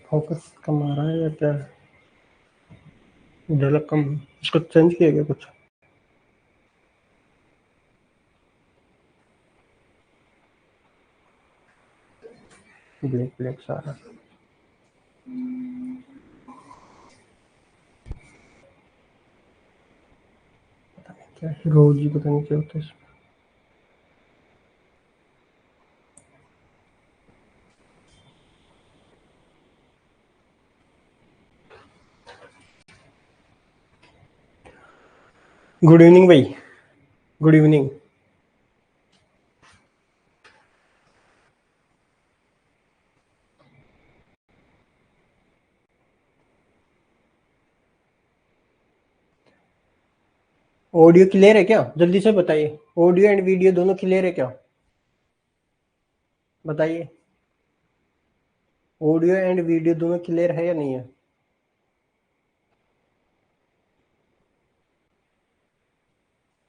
Focus कम आ रहा है या क्या? झलक कम, उसको चेंज किया गया कुछ? ब्लैक ब्लैक सारा। पता नहीं क्या रोज ही, पता नहीं क्या होता है इसमें। गुड इवनिंग भाई, गुड इवनिंग। ऑडियो क्लियर है क्या? जल्दी से बताइए, ऑडियो एंड वीडियो दोनों क्लियर है क्या? बताइए, ऑडियो एंड वीडियो दोनों क्लियर है या नहीं है?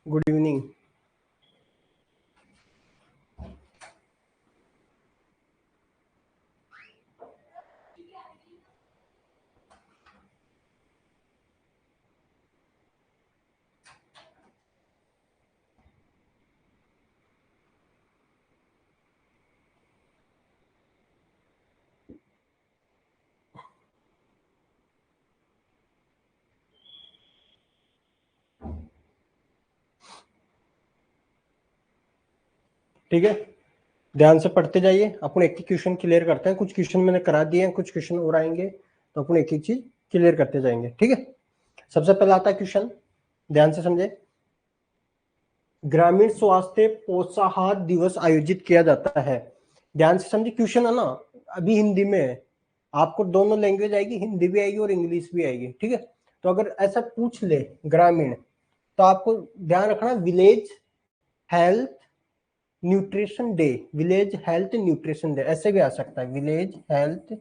Good evening. ठीक है, ध्यान से पढ़ते जाइए। अपन एक एक क्वेश्चन क्लियर करते हैं। कुछ क्वेश्चन मैंने करा दिए हैं, कुछ क्वेश्चन और आएंगे, तो अपन एक एक चीज क्लियर करते जाएंगे। ठीक है, सबसे पहला आता है क्वेश्चन, ध्यान से समझे। ग्रामीण स्वास्थ्य पोषाहार दिवस आयोजित किया जाता है। ध्यान से समझे, क्वेश्चन है ना, अभी हिंदी में है। आपको दोनों लैंग्वेज आएगी, हिंदी भी आएगी और इंग्लिश भी आएगी। ठीक है, तो अगर ऐसा पूछ ले ग्रामीण, तो आपको ध्यान रखना village health nutrition day, village health nutrition day ऐसे भी आ सकता है, village health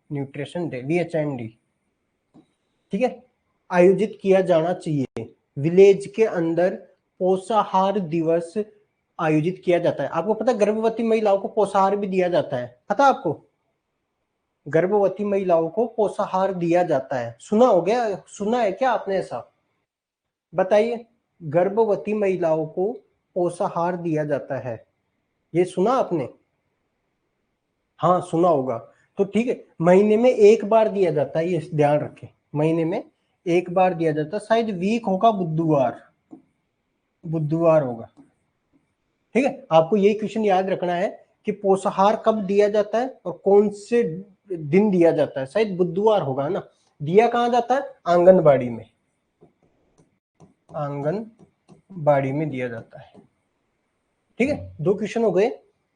nutrition day, VHND। ठीक है, आयोजित किया जाना चाहिए। विलेज के अंदर पोषाहार दिवस आयोजित किया जाता है। आपको पता है गर्भवती महिलाओं को पोषाहार भी दिया जाता है, पता आपको? गर्भवती महिलाओं को पोषाहार दिया जाता है, सुना हो गया, सुना है क्या आपने ऐसा? बताइए, गर्भवती महिलाओं को पोषाहार दिया जाता है, ये सुना आपने? हाँ सुना होगा। तो ठीक है, महीने में एक बार दिया जाता है, ये ध्यान रखें, महीने में एक बार दिया जाता है। शायद वीक होगा बुधवार, बुधवार होगा। ठीक है, आपको यही क्वेश्चन याद रखना है कि पोषाहार कब दिया जाता है और कौन से दिन दिया जाता है। शायद बुधवार होगा ना। दिया कहाँ जाता है? आंगनबाड़ी में, आंगनबाड़ी में दिया जाता है। ठीक है, दो क्वेश्चन हो गए।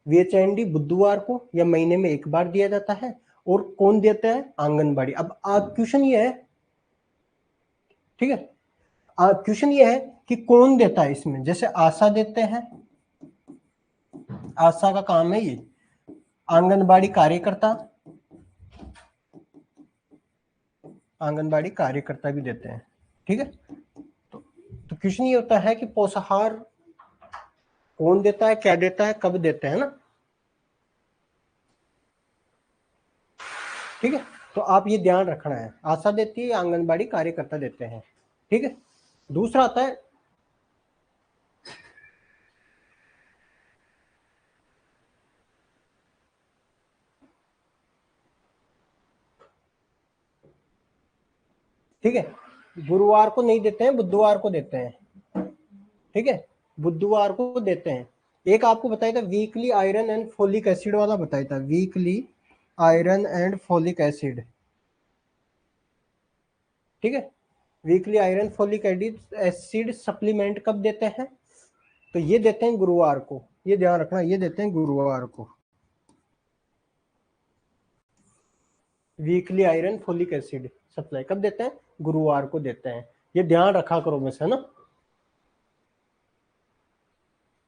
VHND बुधवार को या महीने में एक बार दिया जाता है, और कौन देता है? आंगनबाड़ी। अब क्वेश्चन ये है, ठीक है, क्वेश्चन ये है कि कौन देता है इसमें। जैसे आशा देते हैं, आशा का काम है ये। आंगनबाड़ी कार्यकर्ता, आंगनबाड़ी कार्यकर्ता भी देते हैं। ठीक है, तो क्वेश्चन ये होता है कि पोषाहार कौन देता है, क्या देता है, कब देते हैं ना। ठीक है, तो आप ये ध्यान रखना है, आशा देती है, आंगनबाड़ी कार्यकर्ता देते हैं। ठीक है, दूसरा आता है, ठीक है, गुरुवार को नहीं देते हैं, बुधवार को देते हैं। ठीक है, बुधवार को देते हैं। एक आपको बताया था weekly iron and folic acid वाला, बताया था weekly iron and folic acid. ठीक है, weekly iron folic acid supplement कब देते हैं? तो ये देते हैं गुरुवार को, ये ध्यान रखना, ये देते हैं गुरुवार को। Weekly iron folic acid supply कब देते हैं? गुरुवार को देते हैं। ये ध्यान रखा करो में से ना।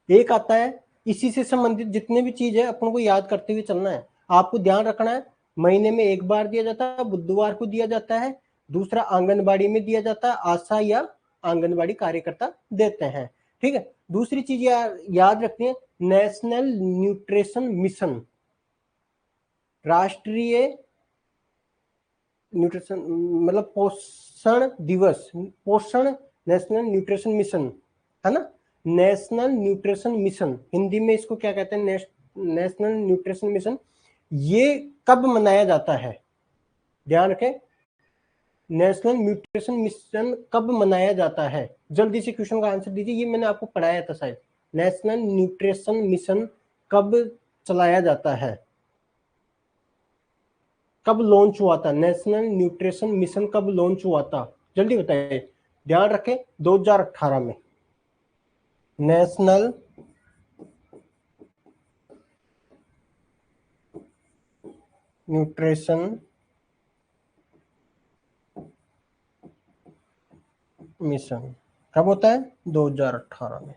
एक आता है, इसी से संबंधित जितने भी चीज है अपन को याद करते हुए चलना है। आपको ध्यान रखना है, महीने में एक बार दिया जाता है, बुधवार को दिया जाता है। दूसरा आंगनबाड़ी में दिया जाता है, आशा या आंगनबाड़ी कार्यकर्ता देते हैं। ठीक है, दूसरी चीज याद रखनी है, नेशनल न्यूट्रिशन मिशन, राष्ट्रीय न्यूट्रिशन मतलब पोषण दिवस, पोषण नेशनल न्यूट्रिशन मिशन है ना, नेशनल न्यूट्रिशन मिशन, हिंदी में इसको क्या कहते हैं, नेशनल न्यूट्रिशन मिशन। ये कब मनाया जाता है, ध्यान रखें, नेशनल न्यूट्रिशन मिशन कब मनाया जाता है, जल्दी से क्वेश्चन का आंसर दीजिए, ये मैंने आपको पढ़ाया था शायद, नेशनल न्यूट्रिशन मिशन कब चलाया जाता है, कब लॉन्च हुआ था, नेशनल न्यूट्रिशन मिशन कब लॉन्च हुआ था, जल्दी बताइए, ध्यान रखें 2018 में, नेशनल न्यूट्रिशन मिशन कब होता है, 2018 में,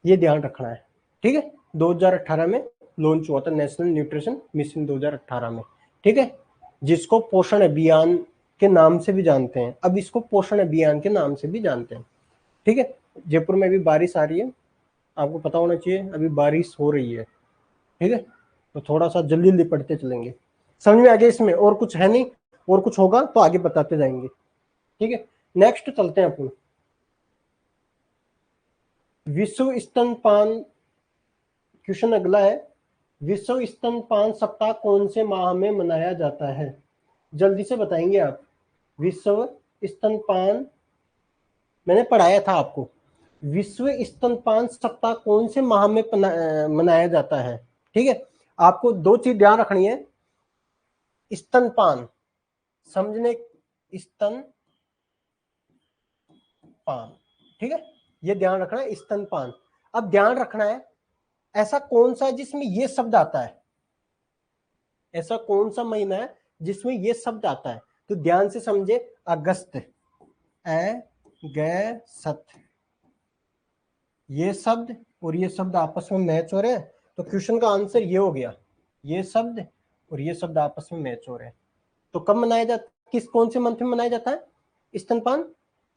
ये ध्यान रखना है। ठीक है, 2018 में लॉन्च हुआ था नेशनल न्यूट्रिशन मिशन 2018 में। ठीक है, जिसको पोषण अभियान के नाम से भी जानते हैं, अब इसको पोषण अभियान के नाम से भी जानते हैं। ठीक है, जयपुर में भी बारिश आ रही है, आपको पता होना चाहिए, अभी बारिश हो रही है। ठीक है, तो थोड़ा सा जल्दी जल्दी पढ़ते चलेंगे, समझ में आ गया, इसमें और कुछ है नहीं, और कुछ होगा तो आगे बताते जाएंगे। ठीक है, नेक्स्ट चलते हैं अपन, विश्व स्तनपान, क्वेश्चन अगला है, विश्व स्तनपान सप्ताह कौन से माह में मनाया जाता है, जल्दी से बताएंगे आप, विश्व स्तनपान मैंने पढ़ाया था आपको, विश्व स्तनपान सप्ताह कौन से माह में मनाया जाता है। ठीक है, आपको दो चीज ध्यान रखनी है, स्तनपान समझने, स्तनपान, ठीक है, ये ध्यान रखना है, स्तनपान। अब ध्यान रखना है, ऐसा कौन सा है जिसमें ये शब्द आता है, ऐसा कौन सा महीना है जिसमें ये शब्द आता है, तो ध्यान से समझे, अगस्त, अगस्त, ये शब्द और ये शब्द आपस में मैच हो रहे हैं, तो क्वेश्चन का आंसर ये हो गया, ये शब्द और ये शब्द आपस में मैच हो रहे हैं। तो कब मनाया जाता, किस कौन से मंथ में मनाया जाता है स्तनपान,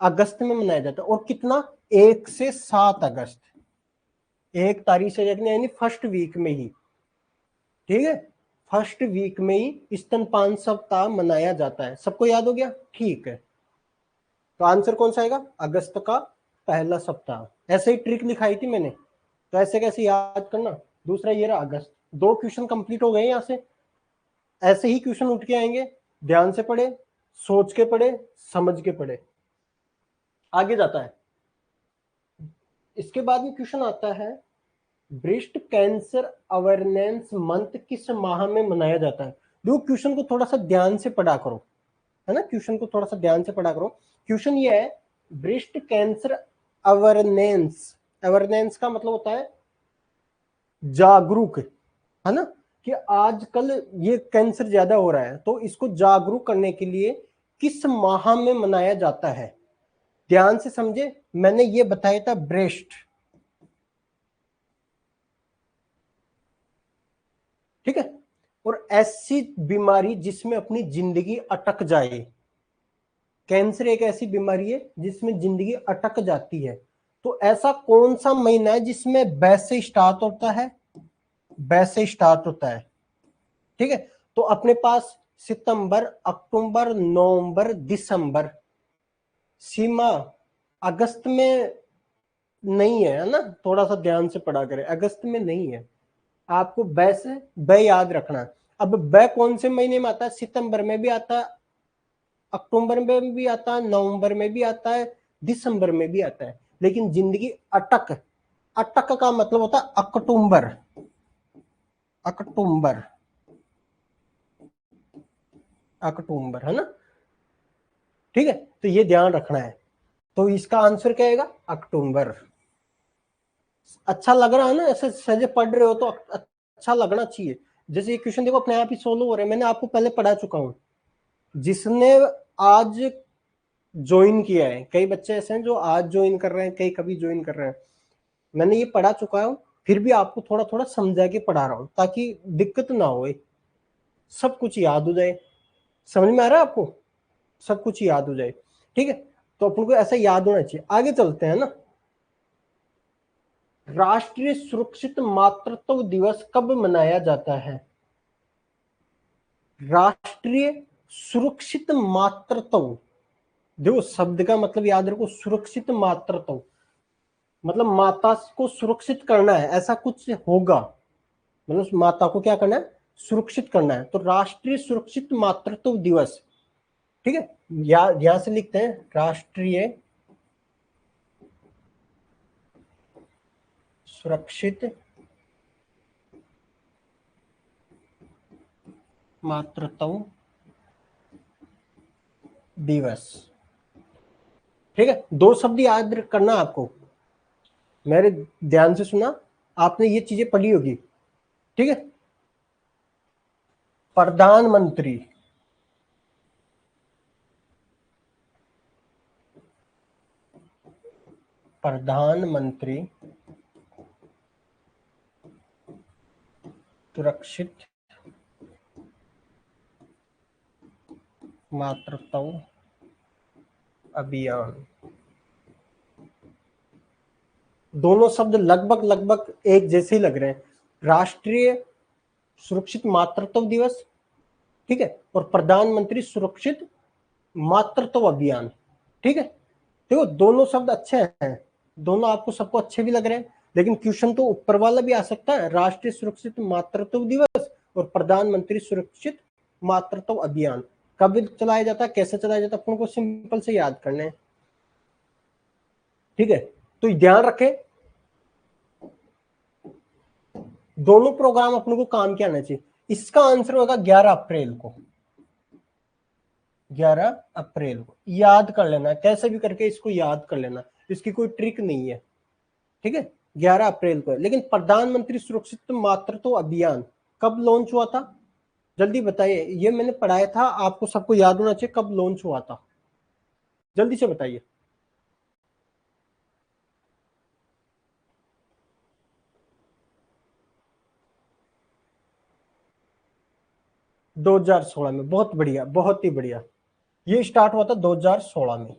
अगस्त में मनाया जाता है, और कितना, 1 से 7 अगस्त, 1 तारीख से यानी फर्स्ट वीक में ही। ठीक है, फर्स्ट वीक में ही स्तनपान सप्ताह मनाया जाता है, सबको याद हो गया, ठीक है, तो आंसर कौन सा आएगा, अगस्त का पहला सप्ताह, ऐसे ही ट्रिक लिखाई थी मैंने, तो ऐसे कैसे याद करना। दूसरा ये रहा अगस्त, 2 क्वेश्चन कंप्लीट हो गए यहां से, ऐसे ही क्वेश्चन उठ के आएंगे, ध्यान से पढ़े, सोच के पढ़े, समझ के पढ़े, आगे जाता है। इसके बाद में क्वेश्चन आता है, ब्रेस्ट कैंसर अवेयरनेस मंथ किस माह में मनाया जाता है। देखो क्वेश्चन को थोड़ा सा ध्यान से पढ़ा करो, है ना, क्वेश्चन को थोड़ा सा ध्यान से पढ़ा करो। क्वेश्चन ये है, ब्रेस्ट कैंसर अवेयरनेस, अवेयरनेस का मतलब होता है जागरूक, है ना, कि आजकल ये कैंसर ज्यादा हो रहा है, तो इसको जागरूक करने के लिए किस माह में मनाया जाता है, ध्यान से समझे, मैंने ये बताया था ब्रेस्ट, ठीक है, और ऐसी बीमारी जिसमें अपनी जिंदगी अटक जाए, कैंसर एक ऐसी बीमारी है जिसमें जिंदगी अटक जाती है, तो ऐसा कौन सा महीना है जिसमें बै से स्टार्ट होता है, बै से स्टार्ट होता है। ठीक है, तो अपने पास सितंबर, अक्टूबर, नवंबर, दिसंबर, सीमा अगस्त में नहीं है ना, थोड़ा सा ध्यान से पढ़ा करें, अगस्त में नहीं है, आपको बै से बै याद रखना है। अब बै कौन से महीने में आता है, सितंबर में भी आता है, अक्टूबर में भी आता है, नवंबर में भी आता है, दिसंबर में भी आता है, लेकिन जिंदगी अटक, अटक का मतलब होता है अक्टूबर, अक्टूबर, अक्टूबर, है ना, ठीक है, तो ये ध्यान रखना है, तो इसका आंसर क्या आएगा, अक्टूबर। अच्छा लग रहा है ना, ऐसे सहजे पढ़ रहे हो तो अच्छा लगना चाहिए, जैसे ये क्वेश्चन देखो अपने आप ही सोल्व हो रहे हैं, मैंने आपको पहले पढ़ा चुका हूं, जिसने आज ज्वाइन किया है, कई बच्चे ऐसे हैं जो आज ज्वाइन कर रहे हैं, कई कभी ज्वाइन कर रहे हैं, मैंने ये पढ़ा चुका हूं, फिर भी आपको थोड़ा थोड़ा समझा के पढ़ा रहा हूं ताकि दिक्कत ना हो, सब कुछ याद हो जाए, समझ में आ रहा है आपको, सब कुछ याद हो जाए। ठीक है, तो अपन को ऐसा याद होना चाहिए। आगे चलते हैं ना। राष्ट्रीय सुरक्षित मातृत्व दिवस कब मनाया जाता है? राष्ट्रीय सुरक्षित मातृत्व, देखो शब्द का मतलब याद रखो, सुरक्षित मातृत्व मतलब माता को सुरक्षित करना है, ऐसा कुछ होगा, मतलब माता को क्या करना है, सुरक्षित करना है। तो राष्ट्रीय सुरक्षित मातृत्व दिवस, ठीक है, यहां से लिखते हैं राष्ट्रीय सुरक्षित मातृत्व दिवस। ठीक है, दो शब्द याद करना आपको, मेरे ध्यान से सुना, आपने ये चीजें पढ़ी होगी, ठीक है। प्रधानमंत्री प्रधानमंत्री सुरक्षित मातृत्व अभियान। दोनों शब्द लगभग लगभग एक जैसे ही लग रहे हैं, राष्ट्रीय सुरक्षित मातृत्व दिवस, ठीक है, और प्रधानमंत्री सुरक्षित मातृत्व अभियान, ठीक है। देखो दोनों शब्द अच्छे हैं, दोनों आपको सबको अच्छे भी लग रहे हैं, लेकिन क्वेश्चन तो ऊपर वाला भी आ सकता है, राष्ट्रीय सुरक्षित मातृत्व दिवस और प्रधानमंत्री सुरक्षित मातृत्व अभियान कब चलाया जाता है, कैसे चलाया जाता है, अपन को सिंपल से याद करने हैं, ठीक है। तो ध्यान रखें, दोनों प्रोग्राम अपन को काम क्या आना चाहिए। इसका आंसर होगा 11 अप्रैल को, 11 अप्रैल को याद कर लेना, कैसे भी करके इसको याद कर लेना, इसकी कोई ट्रिक नहीं है, ठीक है, 11 अप्रैल को है। लेकिन प्रधानमंत्री सुरक्षित मातृत्व अभियान कब लॉन्च हुआ था, जल्दी बताइए, ये मैंने पढ़ाया था, आपको सबको याद होना चाहिए कब लॉन्च हुआ था, जल्दी से बताइए। 2016 में, बहुत बढ़िया, बहुत ही बढ़िया, ये स्टार्ट हुआ था 2016 में।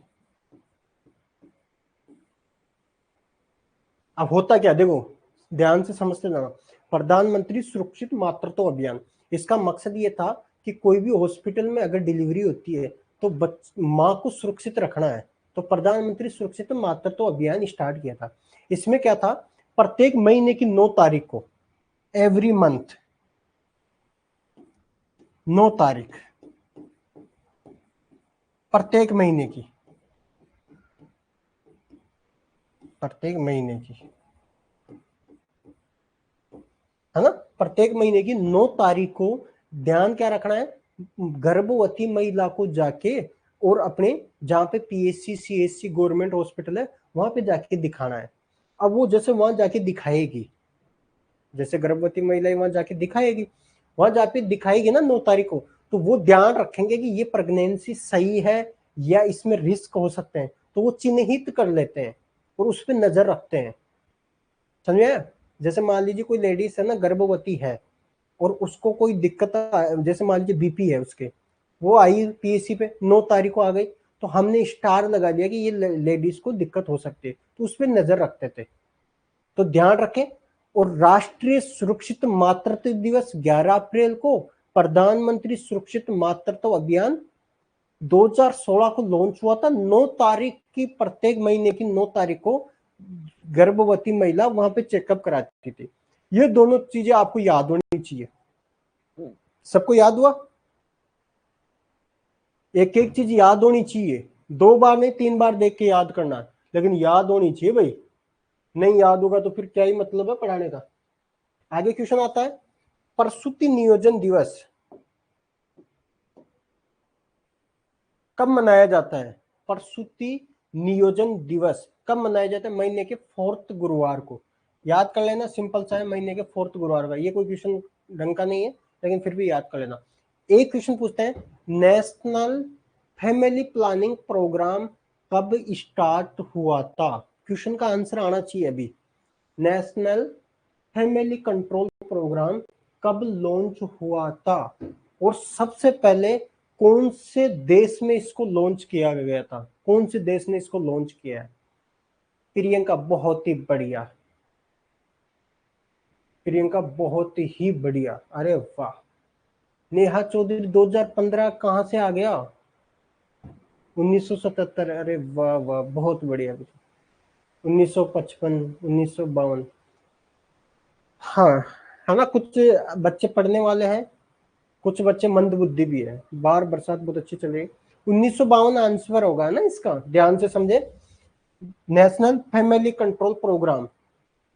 अब होता क्या, देखो ध्यान से समझते जाना, प्रधानमंत्री सुरक्षित मातृत्व अभियान, इसका मकसद ये था कि कोई भी हॉस्पिटल में अगर डिलीवरी होती है तो माँ को सुरक्षित रखना है, तो प्रधानमंत्री सुरक्षित मातृत्व अभियान स्टार्ट किया था। इसमें क्या था, प्रत्येक महीने की 9 तारीख को, एवरी मंथ 9 तारीख, प्रत्येक महीने की, प्रत्येक महीने की, है ना, प्रत्येक महीने की 9 तारीख को ध्यान क्या रखना है, गर्भवती महिला को जाके और अपने जहां पे पीएचसी सीएचसी गवर्नमेंट हॉस्पिटल है वहां पे जाके दिखाना है। अब वो जैसे वहां जाके दिखाएगी, जैसे गर्भवती महिला वहां जाके दिखाएगी, वहां जाके दिखाएगी ना 9 तारीख को, तो वो ध्यान रखेंगे कि ये प्रेगनेंसी सही है या इसमें रिस्क हो सकते हैं, तो वो चिन्हित कर लेते हैं और उस पर नजर रखते हैं, समझे। जैसे मान लीजिए कोई लेडीज है ना, गर्भवती है और उसको कोई दिक्कत, जैसे मान लीजिए बीपी है उसके, वो आई पीएससी पे 9 तारीख को आ गई, तो हमने स्टार लगा दिया कि ये लेडीज को दिक्कत हो सकती है, तो उस पर नजर रखते थे। तो ध्यान रखें, और राष्ट्रीय सुरक्षित मातृत्व दिवस 11 अप्रैल को, प्रधानमंत्री सुरक्षित मातृत्व अभियान 2016 को लॉन्च हुआ था। 9 तारीख की, प्रत्येक महीने की 9 तारीख को गर्भवती महिला वहां पे चेकअप कराती थी। ये दोनों चीजें आपको याद होनी चाहिए, सबको याद हुआ, एक एक चीज याद होनी चाहिए, 2 बार नहीं 3 बार देख के याद करना, लेकिन याद होनी चाहिए भाई, नहीं याद होगा तो फिर क्या ही मतलब है पढ़ाने का। आगे क्वेश्चन आता है, प्रसूति नियोजन दिवस कब मनाया जाता है, प्रसूति नियोजन दिवस कब मनाया जाता है, महीने के 4th गुरुवार को, याद कर लेना, सिंपल सा है, महीने के 4th गुरुवार का, ये कोई क्वेश्चन ढंग का नहीं है लेकिन फिर भी याद कर लेना। एक क्वेश्चन पूछते हैं, नेशनल फैमिली प्लानिंग प्रोग्राम कब स्टार्ट हुआ था, क्वेश्चन का आंसर आना चाहिए अभी, नेशनल फैमिली कंट्रोल प्रोग्राम कब लॉन्च हुआ था, और सबसे पहले कौन से देश में इसको लॉन्च किया गया था, कौन से देश ने इसको लॉन्च किया है? प्रियंका बहुत ही बढ़िया, प्रियंका बहुत ही बढ़िया, अरे वाह। नेहा चौधरी 2015 कहां से आ गया? 1977, अरे वाह वाह, बहुत बढ़िया। 1955, 1952। हाँ, है ना, कुछ बच्चे पढ़ने वाले हैं, कुछ बच्चे मंद बुद्धि भी है। बार बरसात बहुत अच्छी चल रही है। 1952 आंसर होगा ना इसका, ध्यान से समझे। नेशनल फैमिली कंट्रोल प्रोग्राम,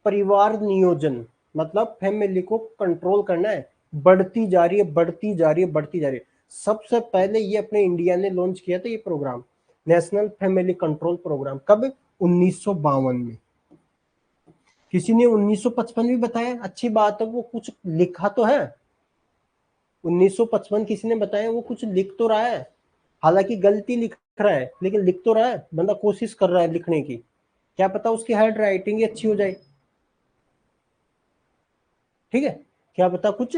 परिवार नियोजन, मतलब फैमिली को कंट्रोल करना है, बढ़ती जा रही है, बढ़ती जा रही है, बढ़ती जा रही है। सबसे पहले ये अपने इंडिया ने लॉन्च किया था ये programme, national family control programme. कब? 1952 में। किसी ने 1955 भी बताया, अच्छी बात है, वो कुछ लिखा तो है। 1955 किसी ने बताया, वो कुछ लिख तो रहा है, हालांकि गलती लिख रहा है लेकिन लिख तो रहा है, बंदा कोशिश कर रहा है लिखने की। क्या पता उसकी हैंड राइटिंग अच्छी हो जाए, ठीक है, क्या पता कुछ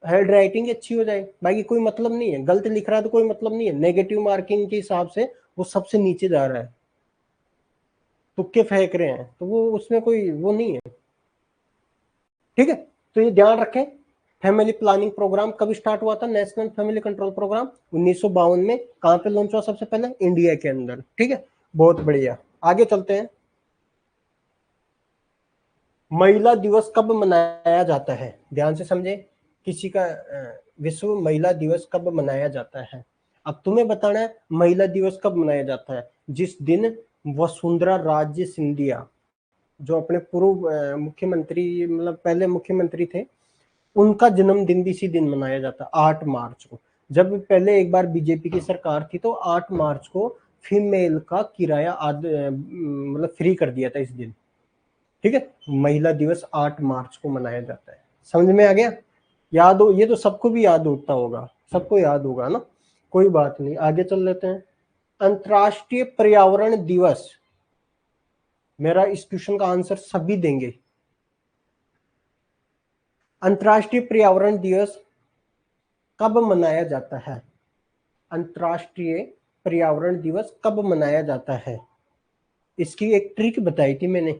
हैंड राइटिंग अच्छी हो जाए, बाकी कोई मतलब नहीं है। गलत लिख रहा है तो कोई मतलब नहीं है, नेगेटिव मार्किंग के हिसाब से वो सबसे नीचे जा रहा है, तुक्के फेंक रहे हैं, तो वो उसमें कोई वो नहीं है, ठीक है। तो ये ध्यान रखें, फैमिली प्लानिंग प्रोग्राम कब स्टार्ट हुआ था? नेशनल फैमिली कंट्रोल प्रोग्राम 1952 में। कहां पे लॉन्च हुआ सबसे पहले? इंडिया के अंदर, ठीक है, बहुत बढ़िया। आगे चलते हैं। महिला दिवस कब मनाया जाता है? ध्यान से समझे, किसी का विश्व महिला दिवस कब मनाया जाता है? अब तुम्हें बताना है महिला दिवस कब मनाया जाता है। जिस दिन वसुंधरा राजे सिंधिया, जो अपने पूर्व मुख्यमंत्री, मतलब पहले मुख्यमंत्री थे, उनका जन्मदिन भी इसी दिन मनाया जाता है, 8 मार्च को। जब पहले एक बार बीजेपी की सरकार थी तो 8 मार्च को फीमेल का किराया मतलब फ्री कर दिया था इस दिन, ठीक है। महिला दिवस 8 मार्च को मनाया जाता है। समझ में आ गया? याद हो, ये तो सबको भी याद होता होगा, सबको याद होगा ना, कोई बात नहीं, आगे चल लेते हैं। अंतर्राष्ट्रीय पर्यावरण दिवस, मेरा इस क्वेश्चन का आंसर सभी देंगे। अंतर्राष्ट्रीय पर्यावरण दिवस कब मनाया जाता है? अंतर्राष्ट्रीय पर्यावरण दिवस कब मनाया जाता है? इसकी एक ट्रिक बताई थी मैंने,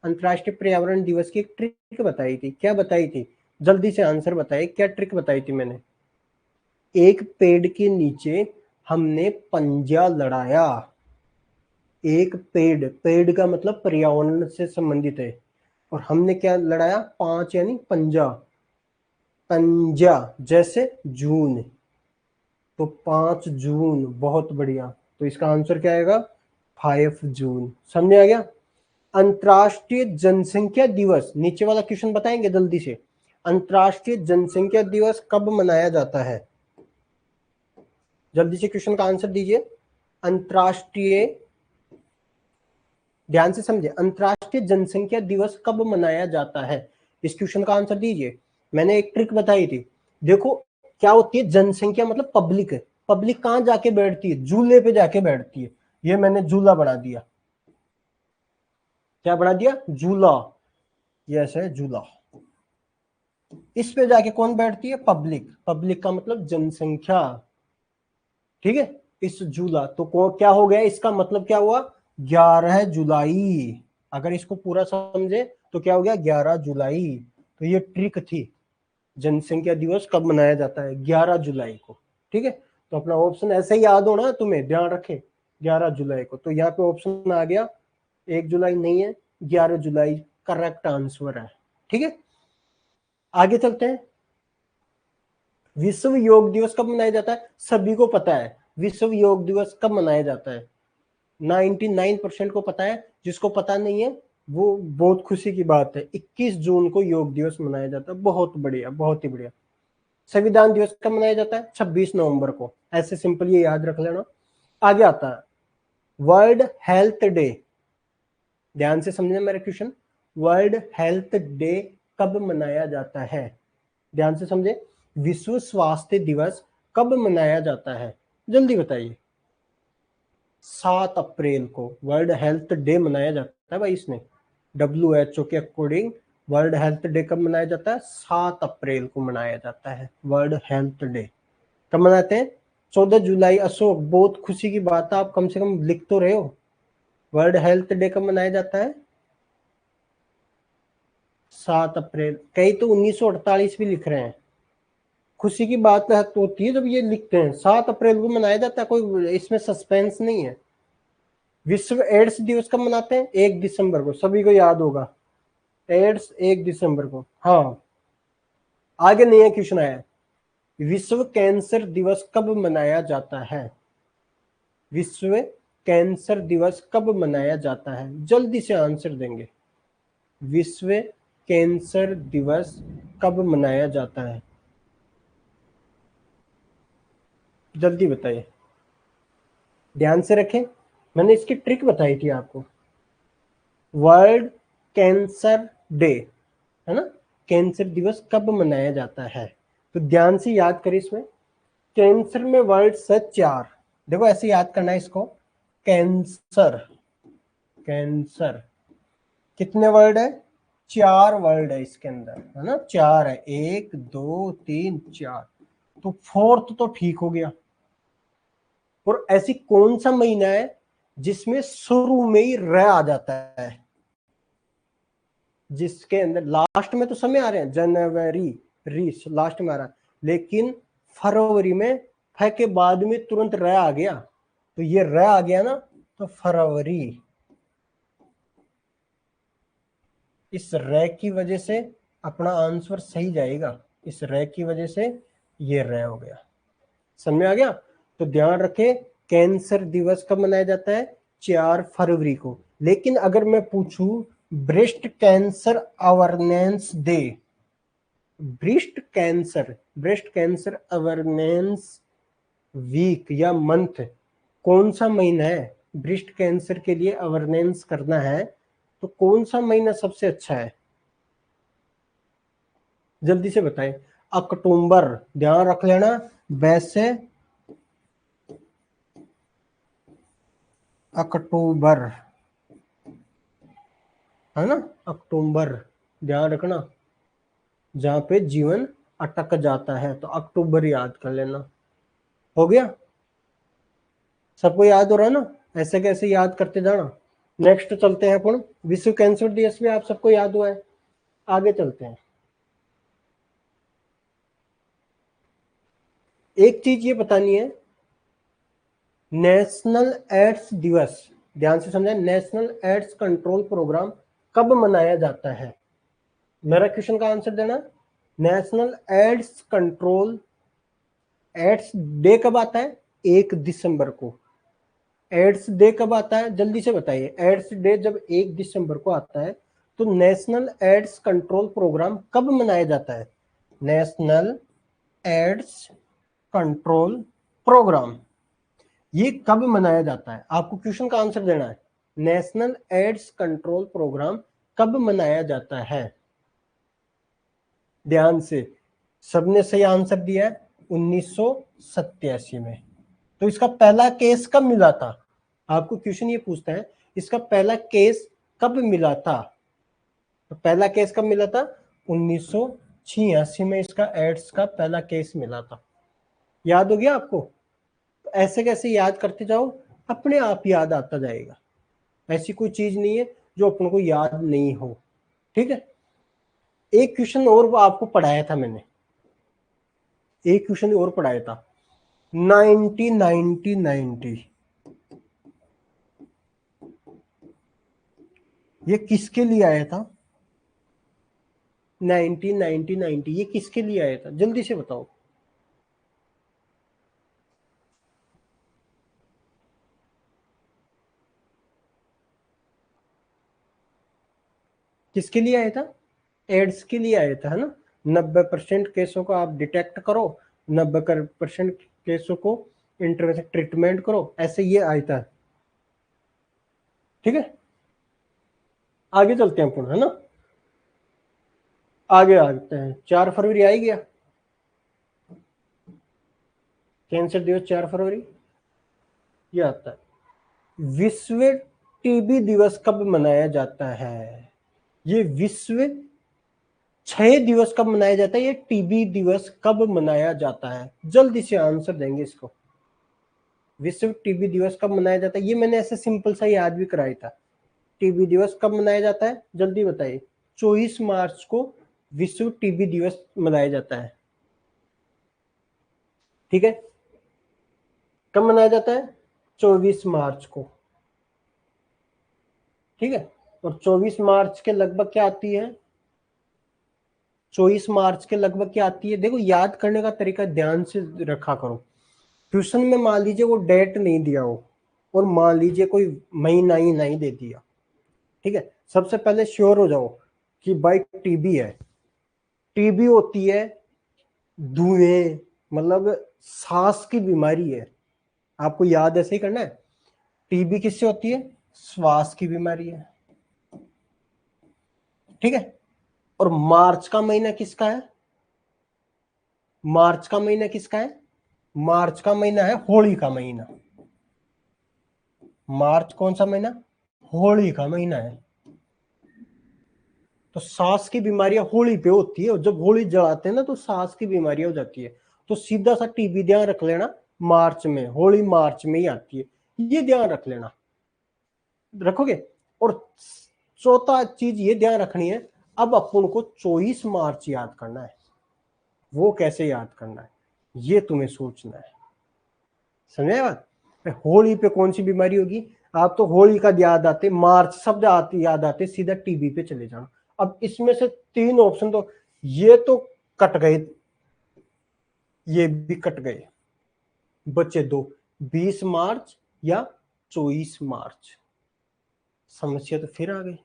अंतर्राष्ट्रीय पर्यावरण दिवस की एक ट्रिक बताई थी। क्या बताई थी? जल्दी से आंसर बताइए, क्या ट्रिक बताई थी मैंने? एक पेड़ के नीचे हमने पंजा लड़ाया। एक पेड़, पेड़ का मतलब पर्यावरण से संबंधित है, और हमने क्या लड़ाया? 5 यानी पंजा, पंजा जैसे जून, तो 5 जून, बहुत बढ़िया। तो इसका आंसर क्या आएगा? 5 जून। समझ आ गया? अंतर्राष्ट्रीय जनसंख्या दिवस, नीचे वाला क्वेश्चन बताएंगे जल्दी से। अंतर्राष्ट्रीय जनसंख्या दिवस कब मनाया जाता है? जल्दी से क्वेश्चन का आंसर दीजिए। अंतर्राष्ट्रीय, ध्यान से समझे, अंतर्राष्ट्रीय जनसंख्या दिवस कब मनाया जाता है? इस क्वेश्चन का आंसर दीजिए। मैंने एक ट्रिक बताई थी, देखो क्या होती है जनसंख्या, मतलब पब्लिक है। पब्लिक कहां जाके बैठती है? झूले पे जाके बैठती है। ये मैंने झूला बना दिया, क्या बना दिया? झूला। यस है झूला। इस पे जाके कौन बैठती है? पब्लिक। पब्लिक का मतलब जनसंख्या, ठीक है। इस झूला तो क्या हो गया, इसका मतलब क्या हुआ? 11 जुलाई। अगर इसको पूरा समझे तो क्या हो गया? 11 जुलाई। तो ये ट्रिक थी, जनसंख्या दिवस कब मनाया जाता है? 11 जुलाई को, ठीक है। तो अपना ऑप्शन ऐसे ही याद होना, तुम्हें ध्यान रखे 11 जुलाई को। तो यहाँ पे ऑप्शन आ गया, 1 जुलाई नहीं है, 11 जुलाई करेक्ट आंसर है, ठीक है। आगे चलते हैं। विश्व योग दिवस कब मनाया जाता है? सभी को पता है विश्व योग दिवस कब मनाया जाता है, 99% को पता है। जिसको पता नहीं है वो बहुत खुशी की बात है, 21 जून को योग दिवस मनाया जाता है। बहुत बढ़िया, बहुत ही बढ़िया। संविधान दिवस कब मनाया जाता है? 26 नवंबर को। ऐसे सिंपल ये याद रख लेना। आगे आता है वर्ल्ड हेल्थ डे, ध्यान से समझना मेरा क्वेश्चन। वर्ल्ड हेल्थ डे कब मनाया जाता है? ध्यान से समझे, विश्व स्वास्थ्य दिवस कब मनाया जाता है? जल्दी बताइए। 7 अप्रैल को वर्ल्ड हेल्थ डे मनाया जाता है भाई। इसमें WHO के अकॉर्डिंग वर्ल्ड हेल्थ डे कब मनाया जाता है? 7 अप्रैल को मनाया जाता है वर्ल्ड हेल्थ डे। कब मनाते हैं? 14 जुलाई, अशोक, बहुत खुशी की बात है, आप कम से कम लिख तो रहे हो। वर्ल्ड हेल्थ डे कब मनाया जाता है? 7 अप्रैल। कई तो 1948 भी लिख रहे हैं। खुशी की बात तो होती है जब ये लिखते हैं 7 अप्रैल को मनाया जाता है, कोई इसमें सस्पेंस नहीं है। विश्व एड्स दिवस कब मनाते हैं? 1 दिसंबर को, सभी को याद होगा। एड्स 1 दिसंबर को। हाँ, आगे नया क्वेश्चन आया, विश्व कैंसर दिवस कब मनाया जाता है? विश्व कैंसर दिवस कब मनाया जाता है? जल्दी से आंसर देंगे। विश्व कैंसर दिवस कब मनाया जाता है? जल्दी बताइए, ध्यान से रखें, मैंने इसकी ट्रिक बताई थी आपको। वर्ल्ड कैंसर डे, है ना, कैंसर दिवस कब मनाया जाता है? तो ध्यान से याद करें इसमें। कैंसर में वर्ड से 4, देखो ऐसे याद करना है इसको। कैंसर, कैंसर कितने वर्ड है? 4 वर्ड है इसके अंदर, है ना, 4 है, 1 2 3 4, तो फोर्थ तो ठीक हो गया। और ऐसी कौन सा महीना है जिसमें शुरू में ही र आ जाता है? जिसके अंदर लास्ट में तो समय आ रहे हैं, जनवरी, री लास्ट में आ रहा है, लेकिन फरवरी में फ के बाद में तुरंत र आ गया, तो ये र आ गया ना, तो फरवरी। इस र की वजह से अपना आंसर सही जाएगा, इस र की वजह से ये र हो गया। समझ में आ गया? तो ध्यान रखें, कैंसर दिवस कब मनाया जाता है? 4 फरवरी को। लेकिन अगर मैं पूछूं breast cancer awareness day, breast cancer awareness week या मंथ कौन सा महीना है ब्रेस्ट कैंसर के लिए अवेयरनेस करना है, तो कौन सा महीना सबसे अच्छा है? जल्दी से बताएं। अक्टूबर, ध्यान रख लेना, वैसे अक्टूबर, है ना, अक्टूबर, ध्यान रखना, जहां पे जीवन अटक जाता है, तो अक्टूबर याद कर लेना। हो गया? सबको याद हो रहा है ना? ऐसे कैसे याद करते जाना। नेक्स्ट चलते हैं अपन, विश्व कैंसर दिवस भी आप सबको याद हुआ है, आगे चलते हैं। एक चीज ये बतानी है, नेशनल एड्स दिवस, ध्यान से समझा, नेशनल एड्स कंट्रोल प्रोग्राम कब मनाया जाता है? मेरा क्वेश्चन का आंसर देना। National AIDS control, AIDS day कब आता है? 1 दिसंबर को। एड्स डे कब आता है, जल्दी से बताइए। एड्स डे जब 1 दिसंबर को आता है, तो नेशनल एड्स कंट्रोल प्रोग्राम कब मनाया जाता है? नेशनल एड्स कंट्रोल प्रोग्राम ये कब मनाया जाता है? आपको क्वेश्चन का आंसर देना है। नेशनल एड्स कंट्रोल प्रोग्राम कब मनाया जाता है? ध्यान से, सबने सही आंसर दिया है, 1987 में। तो इसका पहला केस कब मिला था? आपको क्वेश्चन ये पूछता है, इसका पहला केस कब मिला था? तो पहला केस कब मिला था? 1986 में इसका एड्स का पहला केस मिला था। याद हो गया आपको? तो ऐसे कैसे याद करते जाओ, अपने आप याद आता जाएगा। ऐसी कोई चीज नहीं है जो अपन को याद नहीं हो, ठीक है। एक क्वेश्चन और आपको पढ़ाया था मैंने, एक क्वेश्चन और पढ़ाया था, 90 ये किसके लिए आया था? 90 ये किसके लिए आया था, जल्दी से बताओ। किसके लिए आया था? एड्स के लिए आया था, है ना। 90% केसों को आप डिटेक्ट करो, 90% केसों को इंटरवेंशन ट्रीटमेंट करो, ऐसे ये आया था, ठीक है। आगे चलते हैं अपन, है ना, आगे आते हैं। 4 फरवरी आ ही गया, कैंसर दिवस 4 फरवरी ये आता है। विश्व टीबी दिवस कब मनाया जाता है? ये विश्व क्षय दिवस कब मनाया जाता है, ये टीबी दिवस कब मनाया जाता है? जल्दी से आंसर देंगे इसको। विश्व टीबी दिवस कब मनाया जाता है? ये मैंने ऐसे सिंपल सा याद भी कराया था। टीबी दिवस कब मनाया जाता है, जल्दी बताइए। 24 मार्च को विश्व टीबी दिवस मनाया जाता है। ठीक है, कब मनाया जाता है? 24 मार्च को। ठीक है, और 24 मार्च के लगभग क्या आती है? 24 मार्च के लगभग क्या आती है? देखो, याद करने का तरीका ध्यान से रखा करो। ट्यूशन में मान लीजिए वो डेट नहीं दिया हो और मान लीजिए कोई महीना ही नहीं दे दिया, ठीक है, सबसे पहले श्योर हो जाओ कि भाई टीबी है। टीबी होती है धुएं, मतलब सांस की बीमारी है। आपको याद ऐसे ही करना है। टीबी किससे होती है? श्वास की बीमारी है। ठीक है, और मार्च का महीना किसका है? मार्च का महीना किसका है? मार्च का महीना है होली का महीना। मार्च कौन सा महीना? होली का महीना है। तो सांस की बीमारियां होली पे होती है, और जब होली जलाते हैं ना तो सांस की बीमारियां हो जाती है। तो सीधा सा टीबी ध्यान रख लेना, मार्च में, होली मार्च में ही आती है, ये ध्यान रख लेना। रखोगे? और चौथा चीज ये ध्यान रखनी है, अब अपन को 24 मार्च याद करना है। वो कैसे याद करना है ये तुम्हें सोचना है। समझे बात? होली पे कौन सी बीमारी होगी? आप तो होली का याद आते, मार्च शब्द आते याद आते, सीधा टीबी पे चले जाना। अब इसमें से 3 ऑप्शन तो ये तो कट गए, ये भी कट गए, बचे 2, 20 मार्च या 24 मार्च। समस्या तो फिर आ गई,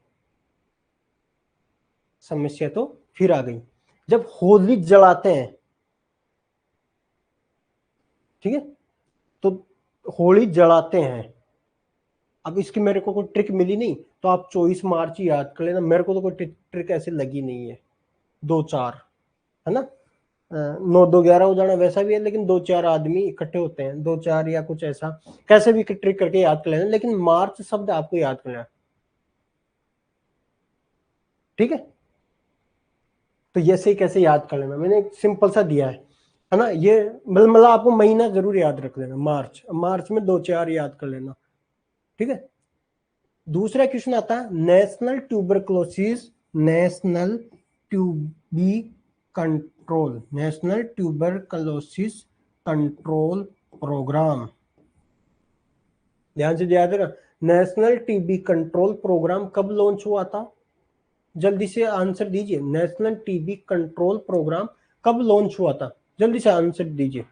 समस्या तो फिर आ गई। जब होली जलाते हैं, ठीक है, तो होली जलाते हैं, अब इसकी मेरे को कोई ट्रिक मिली नहीं, तो आप 24 मार्च ही याद कर लेना। मेरे को तो कोई ट्रिक ऐसी लगी नहीं है। 2-4 है ना, 9-2-11 हो जाना वैसा भी है, लेकिन 2-4 आदमी इकट्ठे होते हैं, 2-4 या कुछ ऐसा, कैसे भी ट्रिक करके याद कर लेना, लेकिन मार्च शब्द आपको याद करना है। ठीक है, तो ये से कैसे याद कर लेना, मैंने एक सिंपल सा दिया है ना। ये मतलब आपको महीना जरूर याद रख लेना, मार्च, मार्च में 2-4 याद कर लेना। ठीक है, दूसरा क्वेश्चन आता है national tuberculosis, national TB control, national tuberculosis control programme. ध्यान से याद है ना, नेशनल टीबी कंट्रोल प्रोग्राम कब लॉन्च हुआ था? जल्दी से आंसर दीजिए, नेशनल टीबी कंट्रोल प्रोग्राम कब लॉन्च हुआ था? जल्दी से आंसर दीजिए।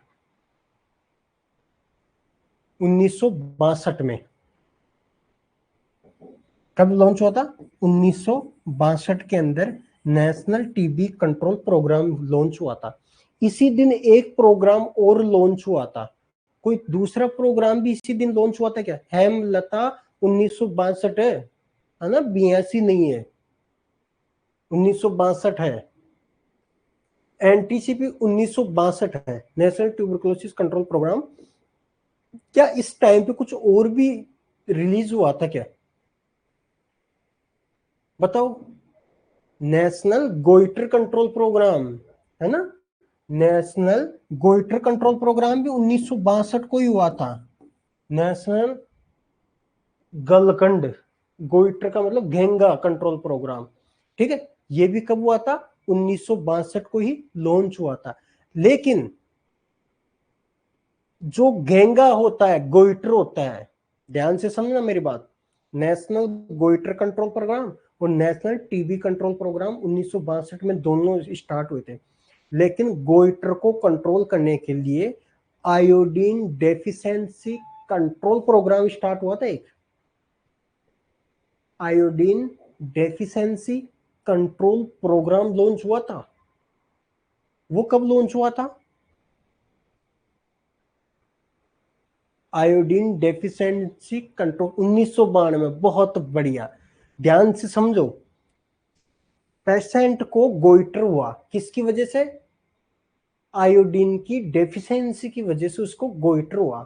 1962 में। कब लॉन्च हुआ था? 1962 के अंदर national TB control programme launch हुआ था। इसी दिन एक प्रोग्राम और लॉन्च हुआ था। कोई दूसरा प्रोग्राम भी इसी दिन लॉन्च हुआ था क्या? हेमलता 1962 है ना, 82 नहीं है, 1962 है। एनटीसीपी 1962 है, नेशनल ट्यूबरकुलोसिस कंट्रोल प्रोग्राम। क्या इस टाइम पे कुछ और भी रिलीज हुआ था क्या? बताओ। नेशनल गोइटर कंट्रोल प्रोग्राम है ना, नेशनल गोइटर कंट्रोल प्रोग्राम भी 1962 को ही हुआ था। नेशनल गलकंड, गोइटर का मतलब घेंगा कंट्रोल प्रोग्राम, ठीक है, ये भी कब हुआ था? 1962 को ही लॉन्च हुआ था। लेकिन जो घेंगा होता है, गोइटर होता है, ध्यान से समझना मेरी बात, नेशनल गोइटर कंट्रोल प्रोग्राम और नेशनल टीबी कंट्रोल प्रोग्राम 1962 में दोनों स्टार्ट हुए थे। लेकिन गोइटर को कंट्रोल करने के लिए iodine deficiency control programme start हुआ था एक, iodine deficiency control programme launch हुआ था। वो कब लॉन्च हुआ था? आयोडीन डेफिशिएंसी कंट्रोल 1992 में। बहुत बढ़िया, ध्यान से समझो। पेशेंट को गोइटर हुआ, किसकी वजह से? आयोडीन की डेफिशिएंसी की वजह से उसको गोइटर हुआ।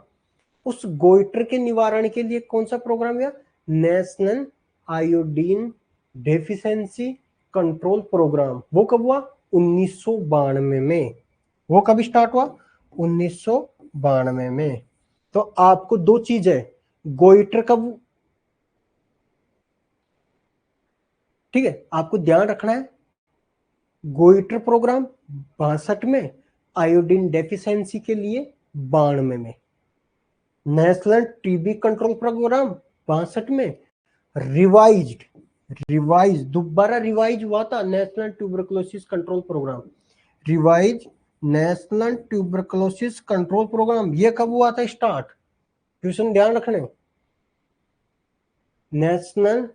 उस गोइटर के निवारण के लिए कौन सा प्रोग्राम हुआ? National iodine deficiency control programme. वो कब हुआ? 1992 में। वो कब स्टार्ट हुआ? 1992 में। तो आपको दो चीज है, गोइटर का, ठीक है, आपको ध्यान रखना है, गोइटर प्रोग्राम 62 में, आयोडीन डेफिशिएंसी के लिए 92 में, नेशनल टीबी कंट्रोल प्रोग्राम 62 में, रिवाइज्ड, दोबारा रिवाइज हुआ था national tuberculosis control programme, revise national tuberculosis control programme, ये कब हुआ था स्टार्ट, क्वेश्चन ध्यान रखने, national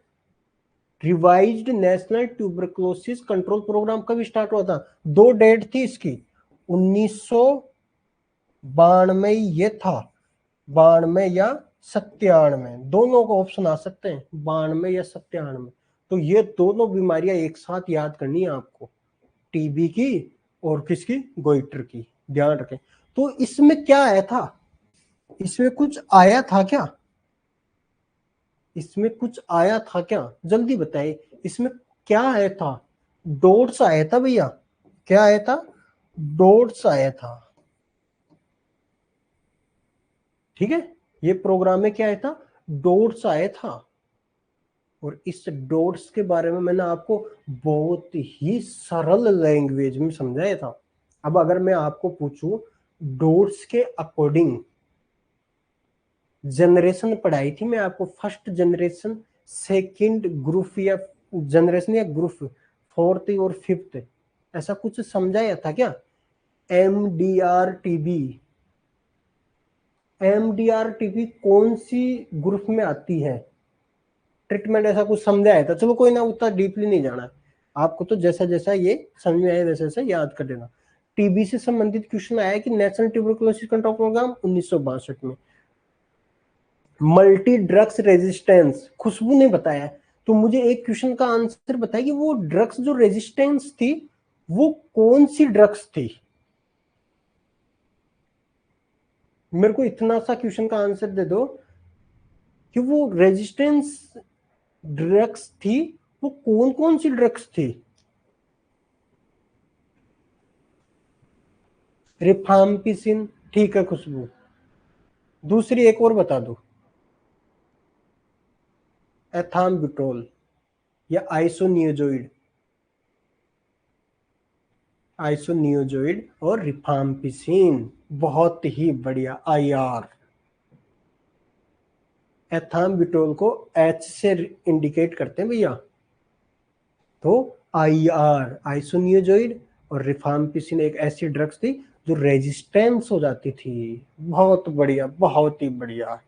revised national tuberculosis control programme कब स्टार्ट हुआ था, दो डेट थी इसकी, 1992 ये था, 92 या 97, दोनों को ऑप्शन आ सकते हैं, 92 या 97। तो ये दोनों बीमारियां एक साथ याद करनी है आपको, टीबी की और किसकी, गोइटर की, ध्यान रखें। तो इसमें क्या आया था, इसमें कुछ आया था क्या, इसमें कुछ आया था क्या, जल्दी बताइए, इसमें क्या आया था, डोट्स आया था भैया, क्या आया था, डोट्स आया था, ठीक है, ये प्रोग्राम में क्या आया था, डोट्स आया था, और इस डोट्स के बारे में मैंने आपको बहुत ही सरल लैंग्वेज में समझाया था। अब अगर मैं आपको पूछूं, डोट्स के अकॉर्डिंग जनरेशन पढ़ाई थी मैं आपको, फर्स्ट जनरेशन, सेकंड ग्रुप या जनरेशन या ग्रुप, फोर्थ और फिफ्थ, ऐसा कुछ समझाया था क्या, एमडीआर टीबी कौन सी ग्रुप में आती है, ट्रीटमेंट ऐसा कुछ समझाया था, चलो कोई ना, उतना डीपली नहीं जाना, आपको तो जैसा जैसा ये समझ में आया वैसे वैसे याद कर देना। टीबी से संबंधित क्वेश्चन आया कि नेशनल ट्यूबरकुलोसिस कंट्रोल प्रोग्राम 1962 में, मल्टी ड्रग्स रेजिस्टेंस, खुशबू ने बताया, तो मुझे एक क्वेश्चन का आंसर बताइए कि वो ड्रग्स जो रेजिस्टेंस थी वो कौन सी ड्रग्स थी, मेरे को इतना सा क्वेश्चन का आंसर दे दो कि वो रेजिस्टेंस ड्रग्स थी, वो कौन कौन सी ड्रग्स थी, रिफाम्पिसिन, ठीक है खुशबू, दूसरी एक और बता दो, एथाम्बुटोल या आइसोनियोजोइड और रिफाम्पिसिन, बहुत ही बढ़िया, आईआर, एथाम्बुटोल को एच से इंडिकेट करते हैं भैया, तो आईआर आइसोनियोजोइड और रिफाम्पिसिन एक ऐसी ड्रग्स थी जो रेजिस्टेंस हो जाती थी, बहुत बढ़िया, बहुत ही बढ़िया।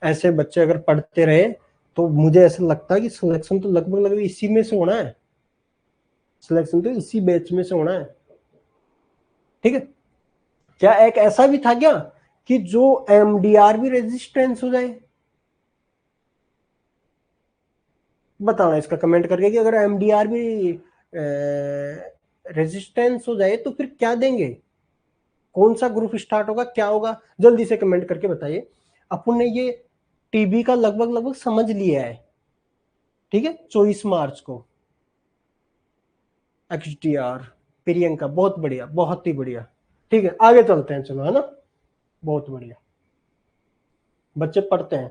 ऐसे बच्चे अगर पढ़ते रहे तो मुझे ऐसा लगता है कि सिलेक्शन तो लगभग लगभग इसी में से होना है, सिलेक्शन तो इसी बैच में से होना है, ठीक है। क्या एक ऐसा भी था क्या कि जो एमडीआर भी रेजिस्टेंस हो जाए, बताना इसका कमेंट करके कि अगर एमडीआर भी रेजिस्टेंस हो जाए तो फिर क्या देंगे, कौन सा ग्रुप स्टार्ट होगा, क्या होगा, जल्दी से कमेंट करके बताइए। अपन ने ये टीबी का लगभग लगभग समझ लिया है, ठीक है, 24 मार्च को, एक्सडीआर, प्रियंका, बहुत बढ़िया, बहुत ही बढ़िया, ठीक है, आगे चलते हैं, चलो, है ना, बहुत बढ़िया, बच्चे पढ़ते हैं।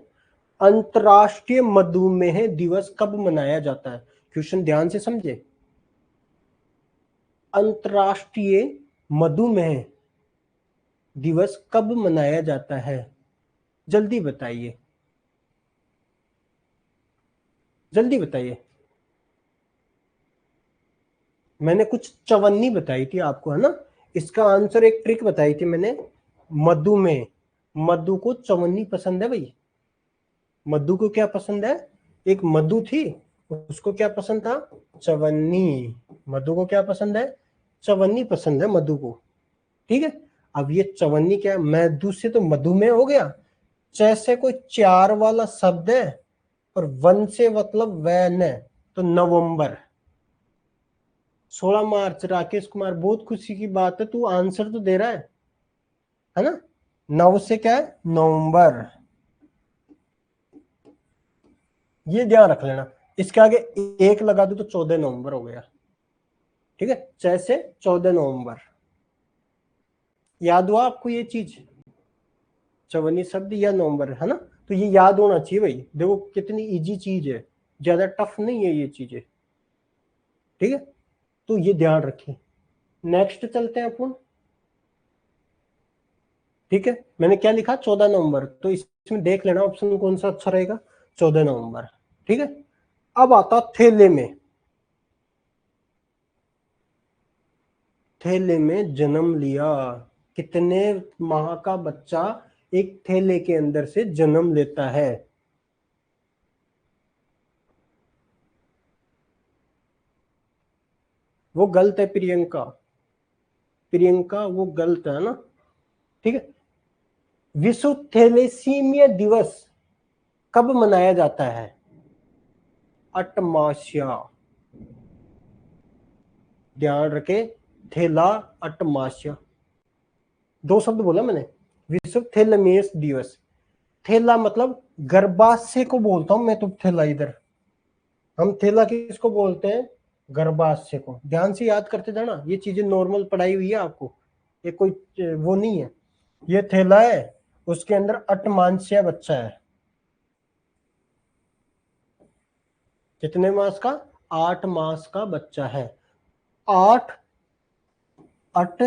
अंतरराष्ट्रीय मधुमेह दिवस कब मनाया जाता है, क्वेश्चन ध्यान से समझे, अंतरराष्ट्रीय मधुमेह दिवस कब मनाया जाता है, जल्दी बताइए, जल्दी बताइए, मैंने कुछ चवन्नी बताई थी आपको, है ना, इसका आंसर एक ट्रिक बताई थी मैंने, मधु में, मधु को चवन्नी पसंद है भाई, मधु को क्या पसंद है, एक मधु थी, उसको क्या पसंद था, चवन्नी, मधु को क्या पसंद है, चवन्नी पसंद है मधु को, ठीक है। अब ये चवन्नी क्या है, मधु से तो मधुमेह हो गया, जैसे कोई चार वाला शब्द है और वन से मतलब वैन है, तो नवंबर, 16 मार्च, राकेश कुमार, बहुत खुशी की बात है, तू आंसर तो दे रहा है ना, नव से क्या है, नवंबर, ये ध्यान रख लेना, इसके आगे एक लगा दो तो 14 नवंबर हो गया, ठीक है, 6 से 14 नवंबर, याद हुआ आपको ये चीज, 54 शब्द या नंबर, है ना। तो ये याद होना चाहिए भाई, देखो कितनी इजी चीज है, ज्यादा टफ नहीं है ये चीजें, ठीक है। तो ये ध्यान रखें। नेक्स्ट चलते हैं अपन, ठीक है। मैंने क्या लिखा, 14 नवंबर, तो इसमें देख लेना ऑप्शन कौन सा अच्छा रहेगा, 14 नवंबर, ठीक है। अब आता थैले में, थैले में जन्म लिया, कितने माह का बच्चा एक थैले के अंदर से जन्म लेता है। वो गलत है प्रियंका, प्रियंका वो गलत है ना, ठीक है। विश्व थैलेसीमिया दिवस कब मनाया जाता है, अटमास्या, ध्यान रखे, थैला अटमास्या, दो शब्द बोला मैंने। विश्व थैलेमेस दिवस, थैला मतलब गर्भाशय को बोलता हूं मैं तो, थैला इधर, हम थैला किसको बोलते हैं, गर्भाशय को। ध्यान से याद करते जाना, ये चीजें नॉर्मल पढ़ाई हुई है आपको, ये कोई वो नहीं है। ये थैला है, उसके अंदर अटमांस्या बच्चा है, कितने मास का, 8 मास का बच्चा है, 8 अट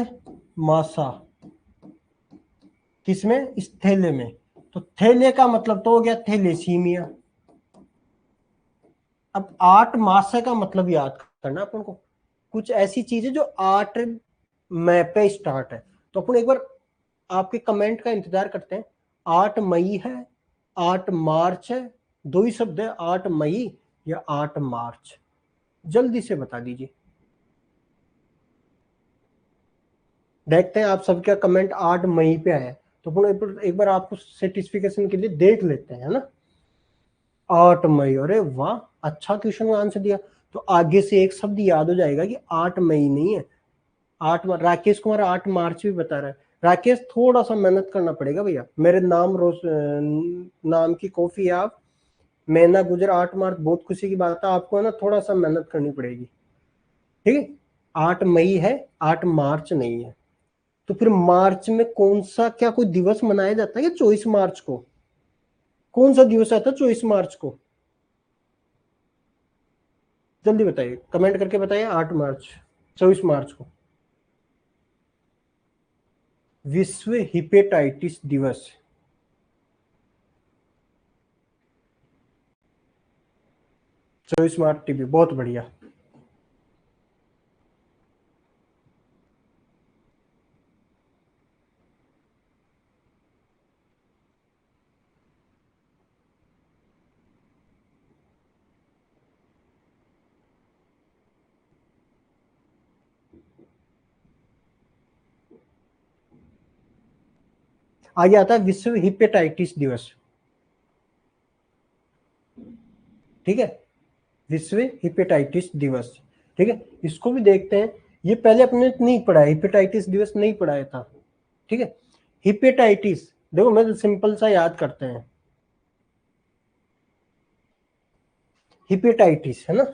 मासा, किसमें, इस थैले में। तो थैले का मतलब तो हो गया थैलेसीमिया। अब 8 मासा का मतलब याद करना अपन को, कुछ ऐसी चीजें जो 8 मई पे स्टार्ट है। तो अपन एक बार आपके कमेंट का इंतजार करते हैं। 8 मई है, 8 मार्च है, दो ही शब्द है, 8 मई या 8 मार्च, जल्दी से बता दीजिए। देखते हैं आप सबका कमेंट 8 मई पे आया, तो अपन एक बार आपको सेटिस्फिकेशन के लिए देख लेते हैं, है ना। 8 मई, अरे वाह, अच्छा क्वेश्चन आंसर दिया। तो आगे से एक शब्द याद हो जाएगा कि 8 मई नहीं है, 8 मार्च। राकेश कुमार 8 मार्च भी बता रहा है। राकेश थोड़ा सा मेहनत करना पड़ेगा भैया, मेरे नाम नाम की कॉफी है आप, मैना गुजर 8 मार्च, बहुत खुशी की बात है, आपको है ना थोड़ा सा मेहनत करनी पड़ेगी, ठीक है। 8 मई है, 8 मार्च नहीं है। तो फिर मार्च में कौन सा, क्या कोई दिवस मनाया जाता है क्या 24 मार्च को, कौन सा दिवस आता है 24 मार्च को, जल्दी बताइए, कमेंट करके बताइए। 8 मार्च, 24 मार्च को विश्व हिपेटाइटिस दिवस, 24 मार्च टीबी, बहुत बढ़िया। आगे आता है विश्व हिपेटाइटिस दिवस, ठीक है, विश्व हिपेटाइटिस दिवस, ठीक है। इसको भी देखते हैं, ये पहले अपने नहीं पढ़ा है, हिपेटाइटिस दिवस नहीं पढ़ाया था, ठीक है। हिपेटाइटिस, देखो मैं सिंपल सा याद करते हैं, हिपेटाइटिस है ना,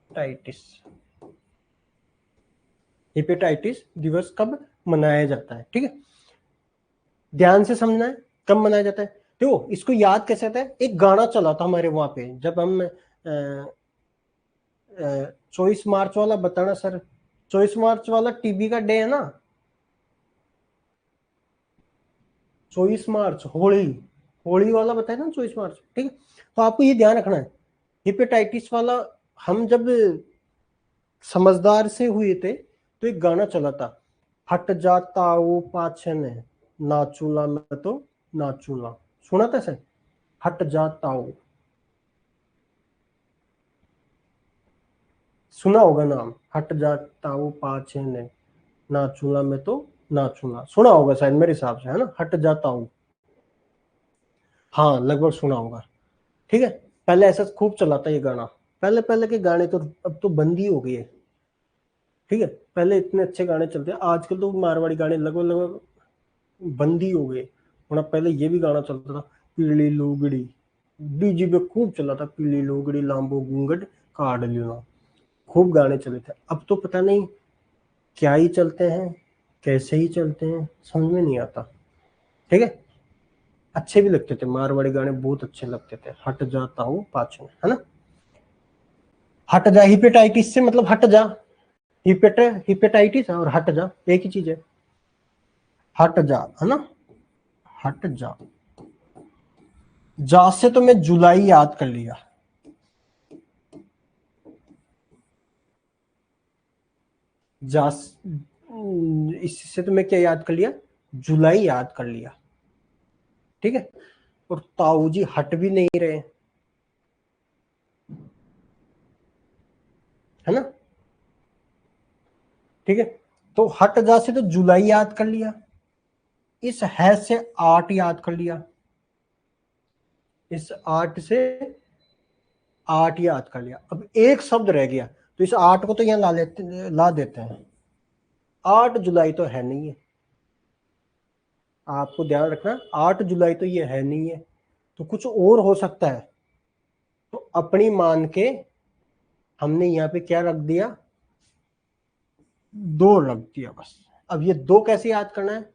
टाइटिस, हिपेटाइटिस दिवस कब मनाया जाता है, ठीक है। ध्यान से समझना है, कब मनाया जाता है। देखो इसको याद कैसे आता है, एक गाना चला था हमारे वहां पे, जब हम 24 मार्च वाला बताना सर, 24 मार्च वाला टीबी का डे है ना, 24 मार्च होली, होली वाला बताया ना 24 मार्च, ठीक है। तो आपको ये ध्यान रखना है, हिपेटाइटिस वाला, हम जब समझदार से हुए थे तो एक गाना चला था, हट जाता वो पाछे ने, नाचूला मैं तो नाचूला, सुना था सर, हट जाता वो, सुना होगा नाम, हट जाता वो पाछे ने, नाचूला मैं तो नाचूला, सुना होगा शायद मेरे हिसाब से, है ना, हट जाता हूँ, हाँ लगभग सुना होगा, ठीक है। पहले ऐसा खूब चला था ये गाना, पहले पहले के गाने तो अब तो बंद ही हो गए है, ठीक है। पहले इतने अच्छे गाने चलते हैं, आजकल तो मारवाड़ी गाने लगभग लगभग बंद ही हो गए। वरना पहले ये भी गाना चलता था, पीली लुगड़ी, डीजी पे खूब चला था, पीली लुगड़ी लांबो घूंघट काढ़ लियो, खूब गाने चले थे। अब तो पता नहीं क्या ही चलते हैं, कैसे ही चलते हैं, समझ में नहीं आता। ठीक है, अच्छे भी लगते थे, मारवाड़ी गाने बहुत अच्छे लगते थे। हट जाता हूँ पाछू, है ना। हट जा, हिपेटाइटिस से मतलब हट जा, हिपेटाइटिस और हट जा एक ही चीज है। हट जा, है ना, हट जा। जा से तो मैं जुलाई याद कर लिया, जा इससे तो मैं क्या याद कर लिया, जुलाई याद कर लिया। ठीक है, और ताऊ जी हट भी नहीं रहे, है ना। ठीक है, तो हट जा से तो जुलाई याद कर लिया, इस है से 8 याद कर लिया, इस 8 से 8 याद कर लिया। अब एक शब्द रह गया, तो इस 8 को तो यहां ला देते हैं। 8 जुलाई तो है नहीं है, आपको ध्यान रखना, 8 जुलाई तो ये है नहीं है, तो कुछ और हो सकता है। तो अपनी मान के हमने यहाँ पे क्या रख दिया, 2 रख दिया बस। अब ये 2 कैसे याद करना है,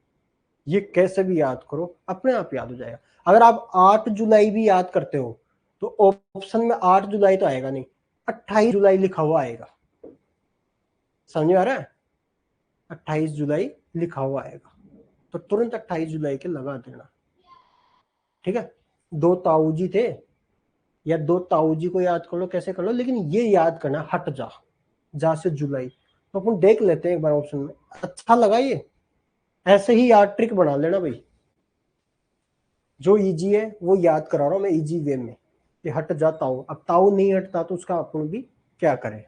ये कैसे भी याद करो, अपने आप याद हो जाएगा। अगर आप 8 जुलाई भी याद करते हो तो ऑप्शन में 8 जुलाई तो आएगा नहीं, 28 जुलाई लिखा हुआ आएगा। समझ में आ रहा है, 28 जुलाई लिखा हुआ आएगा, तो तुरंत 28 जुलाई के लगा देना। ठीक है, 2 ताऊ जी थे, या 2 ताऊ जी को याद कर लो, कैसे कर लो, लेकिन ये याद करना हट जा से जुलाई। तो अपन देख लेते हैं एक बार ऑप्शन में, अच्छा लगा ये, ऐसे ही याद ट्रिक बना लेना भाई। जो इजी है वो याद करा रहा हूं मैं इजी वे में, कि हट जा ताऊ। अब ताऊ नहीं हटता तो उसका अपन भी क्या करें।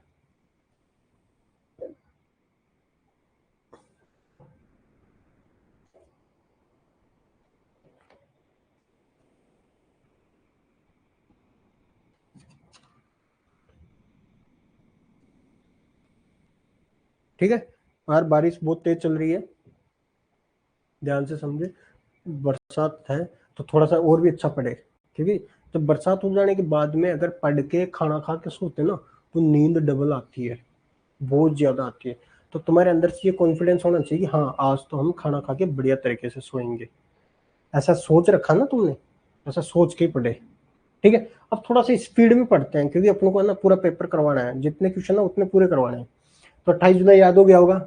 ठीक है, यार बारिश बहुत तेज चल रही है, ध्यान से समझे। बरसात है तो थोड़ा सा और भी अच्छा पड़े, क्योंकि जब बरसात हो जाने के बाद में अगर पढ़ के खाना खा के सोते ना, तो नींद डबल आती है, बहुत ज्यादा आती है। तो तुम्हारे अंदर से ये कॉन्फिडेंस होना चाहिए कि हाँ आज तो हम खाना खा के बढ़िया तरीके से सोएंगे। ऐसा सोच रखा ना तुमने, ऐसा सोच के ही पढ़े। ठीक है, अब थोड़ा सा स्पीड में पढ़ते हैं, क्योंकि अपनों को ना पूरा पेपर करवाना है, जितने क्वेश्चन है उतने पूरे करवाने हैं। तो 28 जुलाई याद हो गया होगा।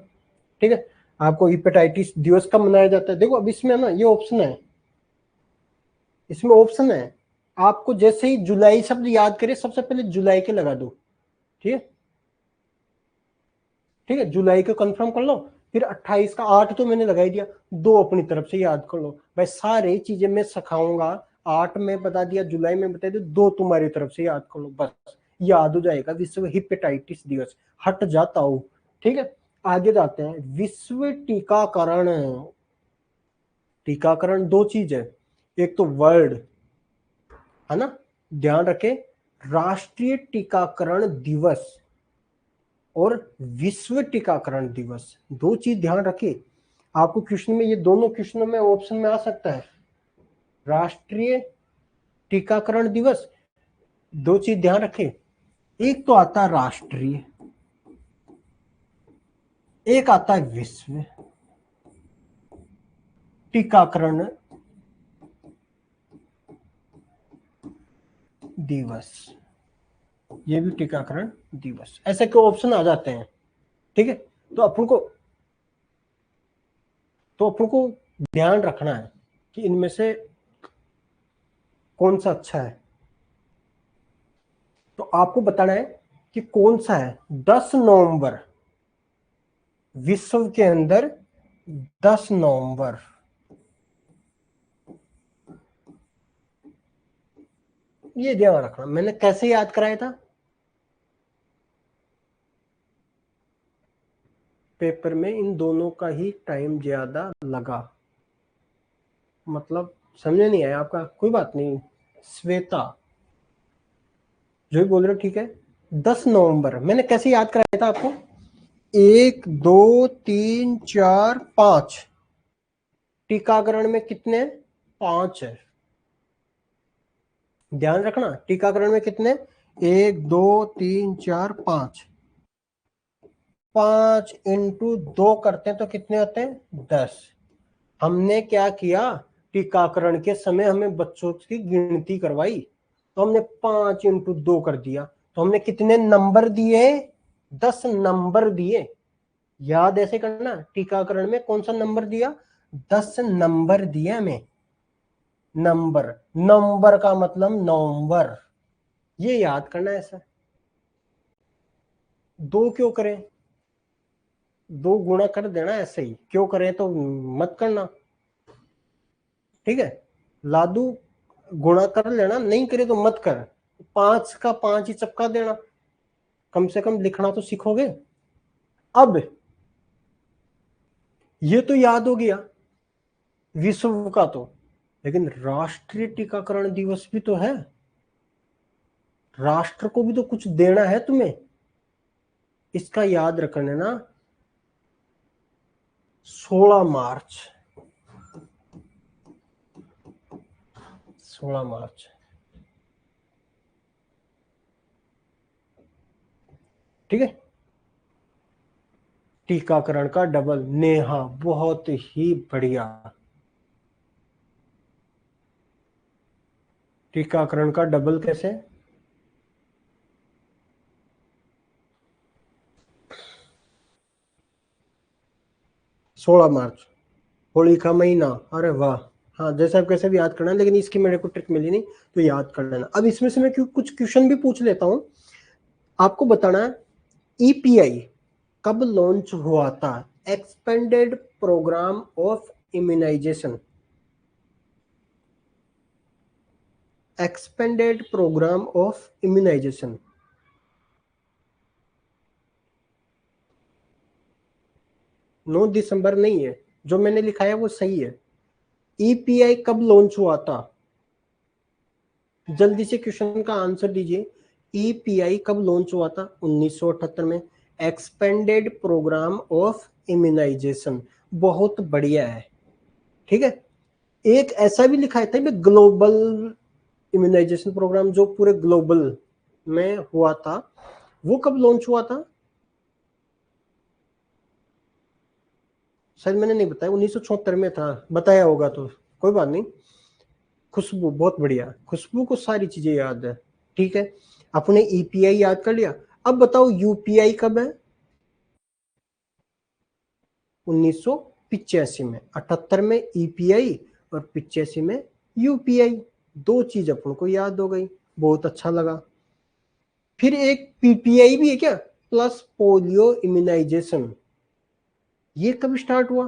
ठीक है, आपको हिपेटाइटिस दिवस कब मनाया जाता है, देखो अब इसमें ना ये ऑप्शन है, इसमें ऑप्शन है। आपको जैसे ही जुलाई शब्द याद करे, सबसे पहले जुलाई के लगा दो। ठीक है, ठीक है, जुलाई को कंफर्म कर लो, फिर 28 का 8 तो मैंने लगा ही दिया, 2 अपनी तरफ से याद कर लो भाई। सारे चीजें मैं सिखाऊंगा, 8 में बता दिया, जुलाई में बता दिया, 2 तुम्हारी तरफ से याद कर लो, बस याद हो जाएगा। विश्व हिपेटाइटिस दिवस, हट जाता हूं। ठीक है, आगे जाते हैं, विश्व टीकाकरण। टीकाकरण 2 चीज है, एक तो वर्ड, है ना, ध्यान रखें, राष्ट्रीय टीकाकरण दिवस और विश्व टीकाकरण दिवस, 2 चीज ध्यान रखिए। आपको क्वेश्चन में ये दोनों क्वेश्चनों में ऑप्शन में आ सकता है, राष्ट्रीय टीकाकरण दिवस। 2 चीज ध्यान रखें, एक तो आता है राष्ट्रीय, एक आता है विश्व टीकाकरण दिवस। ये भी टीकाकरण दिवस, ऐसे के ऑप्शन आ जाते हैं। ठीक है, तो अपन को ध्यान रखना है कि इनमें से कौन सा अच्छा है। तो आपको बताना है कि कौन सा है। 10 नवंबर, विश्व के अंदर 10 नवंबर, ये ध्यान रखना। मैंने कैसे याद कराया था, पेपर में इन दोनों का ही टाइम ज्यादा लगा, मतलब समझे नहीं आया आपका, कोई बात नहीं। श्वेता जो भी बोल रहे हो ठीक है। 10 नवंबर मैंने कैसे याद कराया था आपको, 1 2 3 4 5, टीकाकरण में कितने, 5 है। ध्यान रखना, टीकाकरण में कितने, 1 2 3 4 5। 5 इंटू 2 करते हैं तो कितने होते हैं? 10। हमने क्या किया, टीकाकरण के समय हमें बच्चों की गिनती करवाई, तो हमने 5 इंटू 2 कर दिया, तो हमने कितने नंबर दिए? 10 नंबर दिए। याद ऐसे करना, टीकाकरण में कौन सा नंबर दिया? 10 नंबर दिए हमें। नंबर, नंबर का मतलब नवंबर, ये याद करना है। ऐसा 2 क्यों करें? 2 गुणा कर देना, ऐसे ही क्यों करें तो मत करना, ठीक है। लादू गुणा कर लेना, नहीं करे तो मत कर। 5 का 5 ही चपका देना, कम से कम लिखना तो सीखोगे। अब ये तो याद हो गया विश्व का, तो लेकिन राष्ट्रीय टीकाकरण दिवस भी तो है, राष्ट्र को भी तो कुछ देना है तुम्हें, इसका याद रखना ना। 16 मार्च, 16 मार्च, ठीक है। टीकाकरण का डबल, नेहा बहुत ही बढ़िया। टीकाकरण का डबल कैसे? 16 मार्च, होली का महीना, अरे वाह। हाँ, जैसे आप कैसे भी याद करना, लेकिन इसकी मेरे को ट्रिक मिली नहीं, तो याद कर लेना। अब इसमें से मैं कुछ क्वेश्चन भी पूछ लेता हूँ, आपको बताना है ईपीआई कब लॉन्च हुआ था? Expanded programme of immunisation, expanded programme of immunisation. 9 दिसंबर नहीं है, जो मैंने लिखा है वो सही है। ईपीआई कब लॉन्च हुआ था? जल्दी से क्वेश्चन का आंसर दीजिए। ईपीआई कब लॉन्च हुआ था? 1978 में। एक्सपेंडेड प्रोग्राम ऑफ इम्यूनाइजेशन, बहुत बढ़िया है, ठीक है। एक ऐसा भी लिखा था ग्लोबल इम्यूनाइजेशन प्रोग्राम, जो पूरे ग्लोबल में हुआ था, वो कब लॉन्च हुआ था? शायद मैंने नहीं बताया, 1976 में था, बताया होगा तो कोई बात नहीं। खुशबू बहुत बढ़िया, खुशबू को सारी चीजें याद है, ठीक है। अपने ईपीआई याद कर लिया। अब बताओ यूपीआई कब है? 1985 में। 78 में ईपीआई और 85 में यूपीआई, 2 चीज अपन को याद हो गई, बहुत अच्छा लगा। फिर एक पीपीआई भी है क्या, प्लस पोलियो इम्यूनाइजेशन, ये कब स्टार्ट हुआ?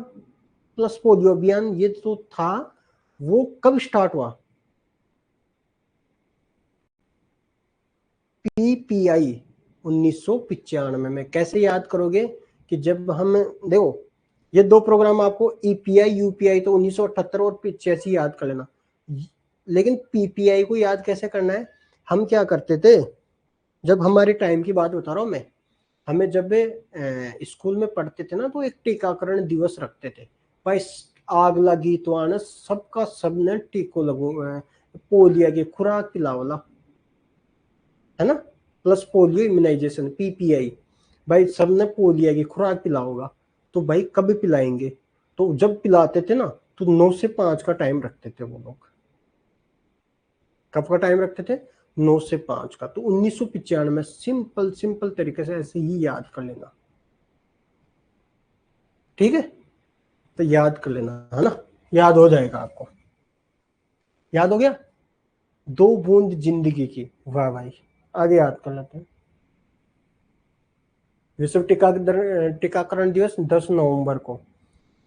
प्लस पोलियो अभियान ये तो था, वो कब स्टार्ट हुआ? पीपीआई 1995 में। कैसे याद करोगे कि जब हम, देखो ये 2 प्रोग्राम आपको ईपीआई यूपीआई तो 1978 और 85 याद कर लेना, लेकिन पीपीआई को याद कैसे करना है? हम क्या करते थे, जब हमारे टाइम की बात बता रहा हूं मैं, हमें जब स्कूल में पढ़ते थे ना, तो एक टीकाकरण दिवस रखते थे भाई। आग लगी तो आना, सबका सबने टीको लगो, पोलियो की खुराक पिलावला, है ना। प्लस पोलियो इम्यूनाइजेशन पीपीआई, भाई सबने पोलियो की खुराक पिलाओगा, तो भाई कब पिलाएंगे? तो जब पिलाते थे ना, तो 9 से 5 का टाइम रखते थे वो लोग। कब का टाइम रखते थे? 9 से 5 का। तो 1995 में, सिंपल सिंपल तरीके से ऐसे ही याद कर लेना, ठीक है। तो याद कर लेना, है ना, याद हो जाएगा आपको। याद हो गया? 2 बूंद जिंदगी की, वाह भाई। आगे याद कर लेते हैं। विश्व टीकाकरण दिवस 10 नवंबर को,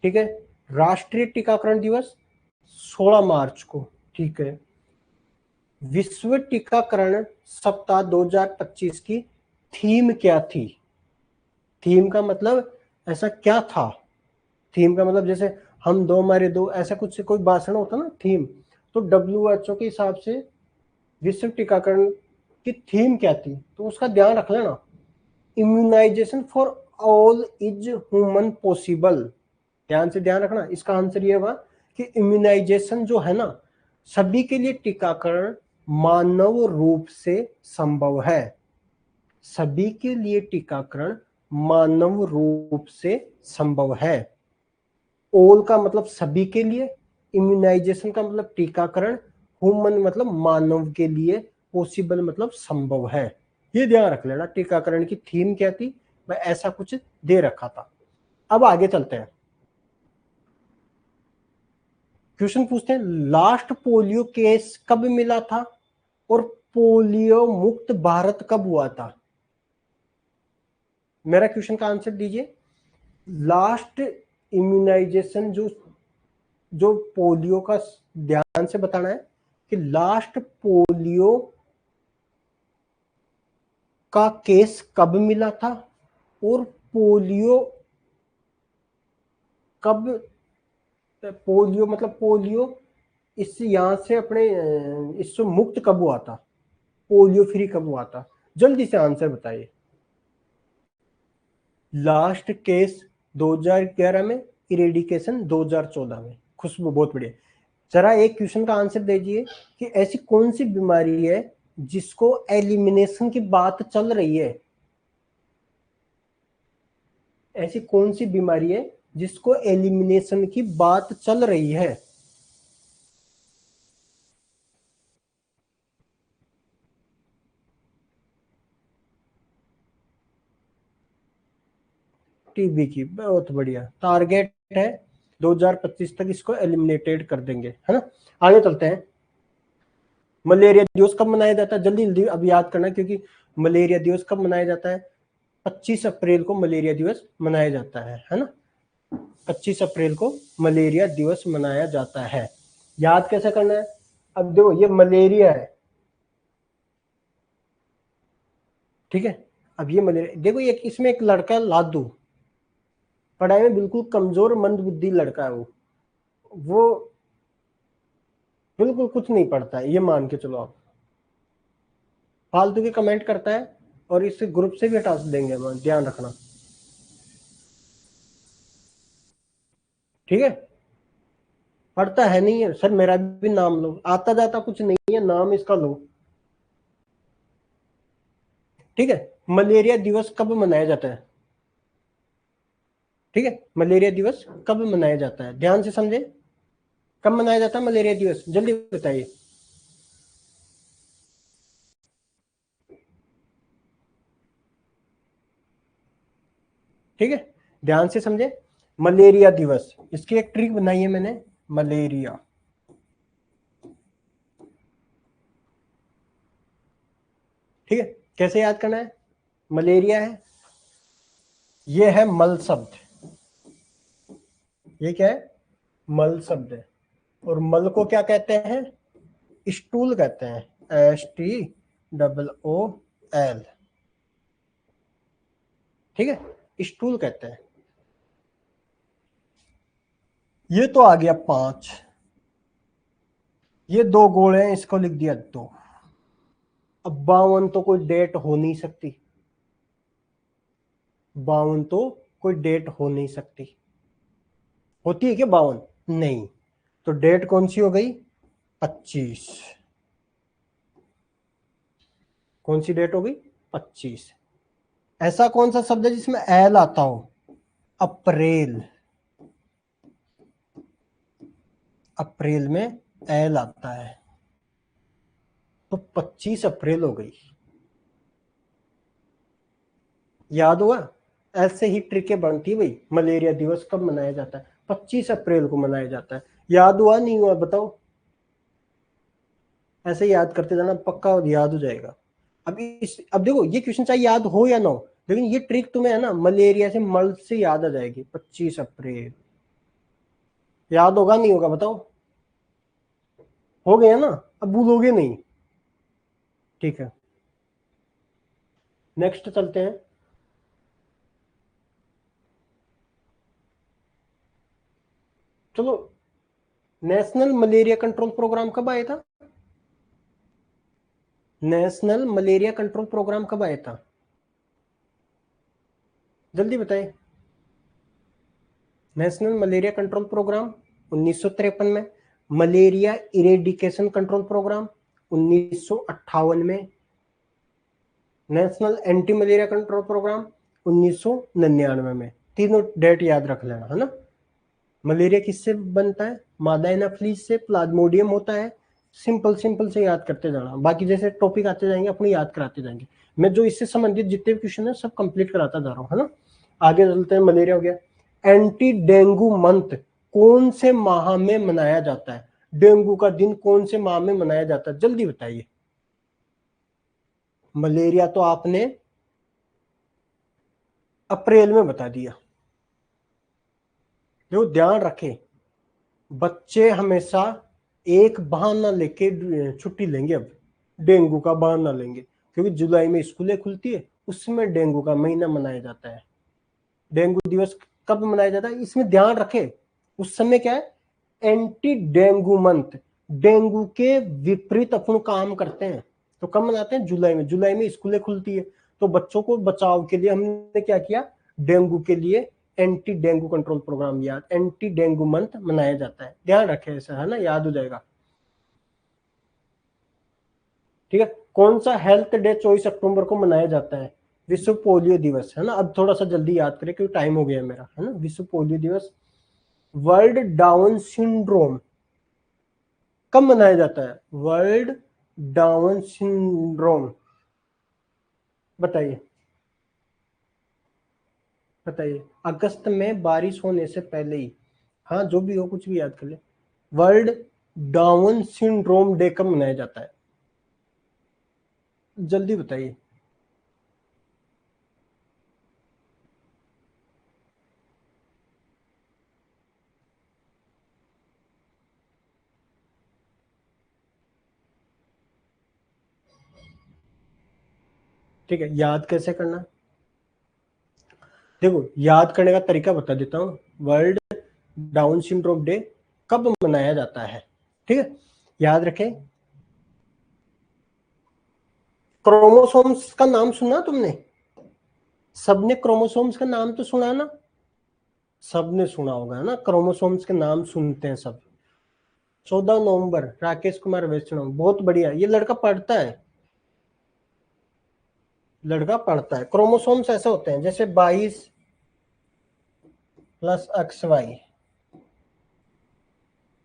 ठीक है। राष्ट्रीय टीकाकरण दिवस 16 मार्च को, ठीक है। विश्व टीकाकरण सप्ताह 2025 की थीम क्या थी? थीम का मतलब ऐसा क्या था? थीम का मतलब जैसे हम दो हमारे दो, ऐसा कुछ कोई भाषण होता ना थीम, तो डब्ल्यूएचओ के हिसाब से विश्व टीकाकरण की थीम क्या थी, तो उसका ध्यान रख लेना। Immunisation for all is human possible, ध्यान से ध्यान रखना। इसका आंसर ये होगा कि इम्यूनाइजेशन जो है ना, सभी के लिए टीकाकरण मानव रूप से संभव है। सभी के लिए टीकाकरण मानव रूप से संभव है। ऑल का मतलब सभी के लिए, इम्यूनाइजेशन का मतलब टीकाकरण, ह्यूमन मतलब मानव के लिए, पॉसिबल मतलब संभव है। ये ध्यान रख लेना। टीकाकरण की थीम क्या थी, मैं ऐसा कुछ दे रखा था। अब आगे चलते हैं, क्वेश्चन पूछते हैं लास्ट पोलियो केस कब मिला था और पोलियो मुक्त भारत कब हुआ था। मेरा क्वेश्चन का आंसर दीजिए। लास्ट इम्यूनाइजेशन जो पोलियो का, ध्यान से बताना है कि लास्ट पोलियो का केस कब मिला था और पोलियो कब, पोलियो मतलब पोलियो इस यहां से अपने इससे मुक्त कब हुआ था, पोलियो फ्री कब हुआ था। जल्दी से आंसर बताइए। लास्ट केस 2011 में, इरेडिकेशन 2014 में। खुशबू बहुत बढ़िया। जरा एक क्वेश्चन का आंसर दीजिए कि ऐसी कौन सी बीमारी है जिसको एलिमिनेशन की बात चल रही है। ऐसी कौन सी बीमारी है जिसको एलिमिनेशन की बात चल रही है। टीबी की, बहुत बढ़िया। टारगेट है 2025 तक इसको एलिमिनेटेड कर देंगे, है ना। आगे चलते हैं। मलेरिया दिवस कब मनाया जाता है, जल्दी जल्दी अब याद करना, क्योंकि मलेरिया दिवस कब मनाया जाता है। 25 अप्रैल को मलेरिया दिवस मनाया जाता है ना। 25 अप्रैल को मलेरिया दिवस मनाया जाता है। याद कैसे करना है, अब देखो ये मलेरिया है, ठीक है। अब ये मलेरिया देखो, ये इसमें एक लड़का लादू, पढ़ाई में बिल्कुल कमजोर मंदबुद्धि लड़का है वो बिल्कुल कुछ नहीं पढ़ता है, ये मान के चलो आप। फालतू के कमेंट करता है और इसे ग्रुप से भी हटा देंगे हम, ध्यान रखना, ठीक है। पढ़ता है नहीं है सर, मेरा भी नाम लो, आता जाता कुछ नहीं है, नाम इसका लो, ठीक है। मलेरिया दिवस कब मनाया जाता है, ठीक है। मलेरिया दिवस कब मनाया जाता है, ध्यान से समझे। कब मनाया जाता है मलेरिया दिवस, जल्दी बताइए। ठीक है, ध्यान से समझे। मलेरिया दिवस, इसकी एक ट्रिक बनाई है मैंने। मलेरिया, ठीक है। कैसे याद करना है, मलेरिया है, ये है मल शब्द, ये क्या है, मल शब्द है। और मल को क्या कहते हैं, स्टूल कहते हैं, STOOL, ठीक है, स्टूल कहते हैं। ये तो आ गया 5, ये 2 गोले हैं, इसको लिख दिया 2। अब 52 तो कोई डेट हो नहीं सकती, 52 तो कोई डेट हो नहीं सकती, होती है क्या 52, नहीं। तो डेट कौन सी हो गई, 25। कौन सी डेट हो गई, 25। ऐसा कौन सा शब्द है जिसमें एल आता हो, अप्रैल, अप्रैल में एल आता है, तो 25 अप्रैल हो गई। याद हुआ, ऐसे ही ट्रिकें बनती है भाई। मलेरिया दिवस कब मनाया जाता है, 25 अप्रैल को मनाया जाता है। याद हुआ नहीं हुआ बताओ, ऐसे याद करते जाना, पक्का याद हो जाएगा। अब देखो ये क्वेश्चन चाहे याद हो या ना हो, लेकिन ये ट्रिक तुम्हें है ना, मलेरिया से मल से याद आ जाएगी। 25 अप्रैल याद होगा नहीं होगा बताओ, हो गया ना, अब भूलोगे नहीं, ठीक है। नेक्स्ट चलते हैं। चलो, नेशनल मलेरिया कंट्रोल प्रोग्राम कब आया था, नेशनल मलेरिया कंट्रोल प्रोग्राम कब आया था, जल्दी बताएं। नेशनल मलेरिया कंट्रोल प्रोग्राम 1953 में, मलेरिया इरेडिकेशन कंट्रोल प्रोग्राम 1958 में, national anti malaria control programme 1999 में। तीनों डेट याद रख लेना, है ना। मलेरिया किससे बनता है? मादा एनाफिलीज से, प्लाज्मोडियम होता है। सिंपल सिंपल से याद करते जाना, बाकी जैसे टॉपिक आते जाएंगे अपने याद कराते जाएंगे। मैं जो इससे संबंधित जितने भी क्वेश्चन है सब कंप्लीट कराता जा रहा हूँ, है ना। आगे चलते हैं। मलेरिया हो गया। एंटी डेंगू मंथ कौन से माह में मनाया जाता है? डेंगू का दिन कौन से माह में मनाया जाता है? जल्दी बताइए। मलेरिया तो आपने अप्रैल में बता दिया। जो ध्यान रखें, बच्चे हमेशा एक बहाना लेके छुट्टी लेंगे। अब डेंगू का बहाना लेंगे क्योंकि जुलाई में स्कूलें खुलती है, उसमें डेंगू का महीना मनाया जाता है। डेंगू दिवस कब मनाया जाता है इसमें ध्यान रखें। उस समय क्या है? Anti dengue month. डेंगू के विपरीत अपन काम करते हैं। तो कब मनाते हैं? जुलाई में। जुलाई में स्कूलें खुलती है, तो बच्चों को बचाव के लिए हमने क्या किया? डेंगू के लिए एंटी डेंगू कंट्रोल प्रोग्राम याद, एंटी डेंगू मंथ मनाया जाता है। ध्यान रखें ऐसा, है ना, याद हो जाएगा। ठीक है। कौन सा हेल्थ डे 24 अक्टूबर को मनाया जाता है? विश्व पोलियो दिवस, है ना। अब थोड़ा सा जल्दी याद करें क्योंकि टाइम हो गया मेरा, है ना। विश्व पोलियो दिवस। वर्ल्ड डाउन सिंड्रोम कब मनाया जाता है? वर्ल्ड डाउन सिंड्रोम, बताइए बताइए। अगस्त में बारिश होने से पहले ही। हाँ, जो भी हो कुछ भी याद कर ले। वर्ल्ड डाउन सिंड्रोम डे कब मनाया जाता है? जल्दी बताइए। ठीक है, याद कैसे करना? देखो, याद करने का तरीका बता देता हूँ। वर्ल्ड डाउन सिंड्रोम डे कब मनाया जाता है? ठीक है, याद रखें। क्रोमोसोम्स का नाम सुना तुमने? सबने क्रोमोसोम्स का नाम तो सुना ना? सबने सुना होगा, है ना। क्रोमोसोम्स के नाम सुनते हैं सब। 14 नवंबर, राकेश कुमार वैष्णव, बहुत बढ़िया। ये लड़का पढ़ता है, लड़का पढ़ता है। क्रोमोसोम्स ऐसे होते हैं जैसे 22+XY,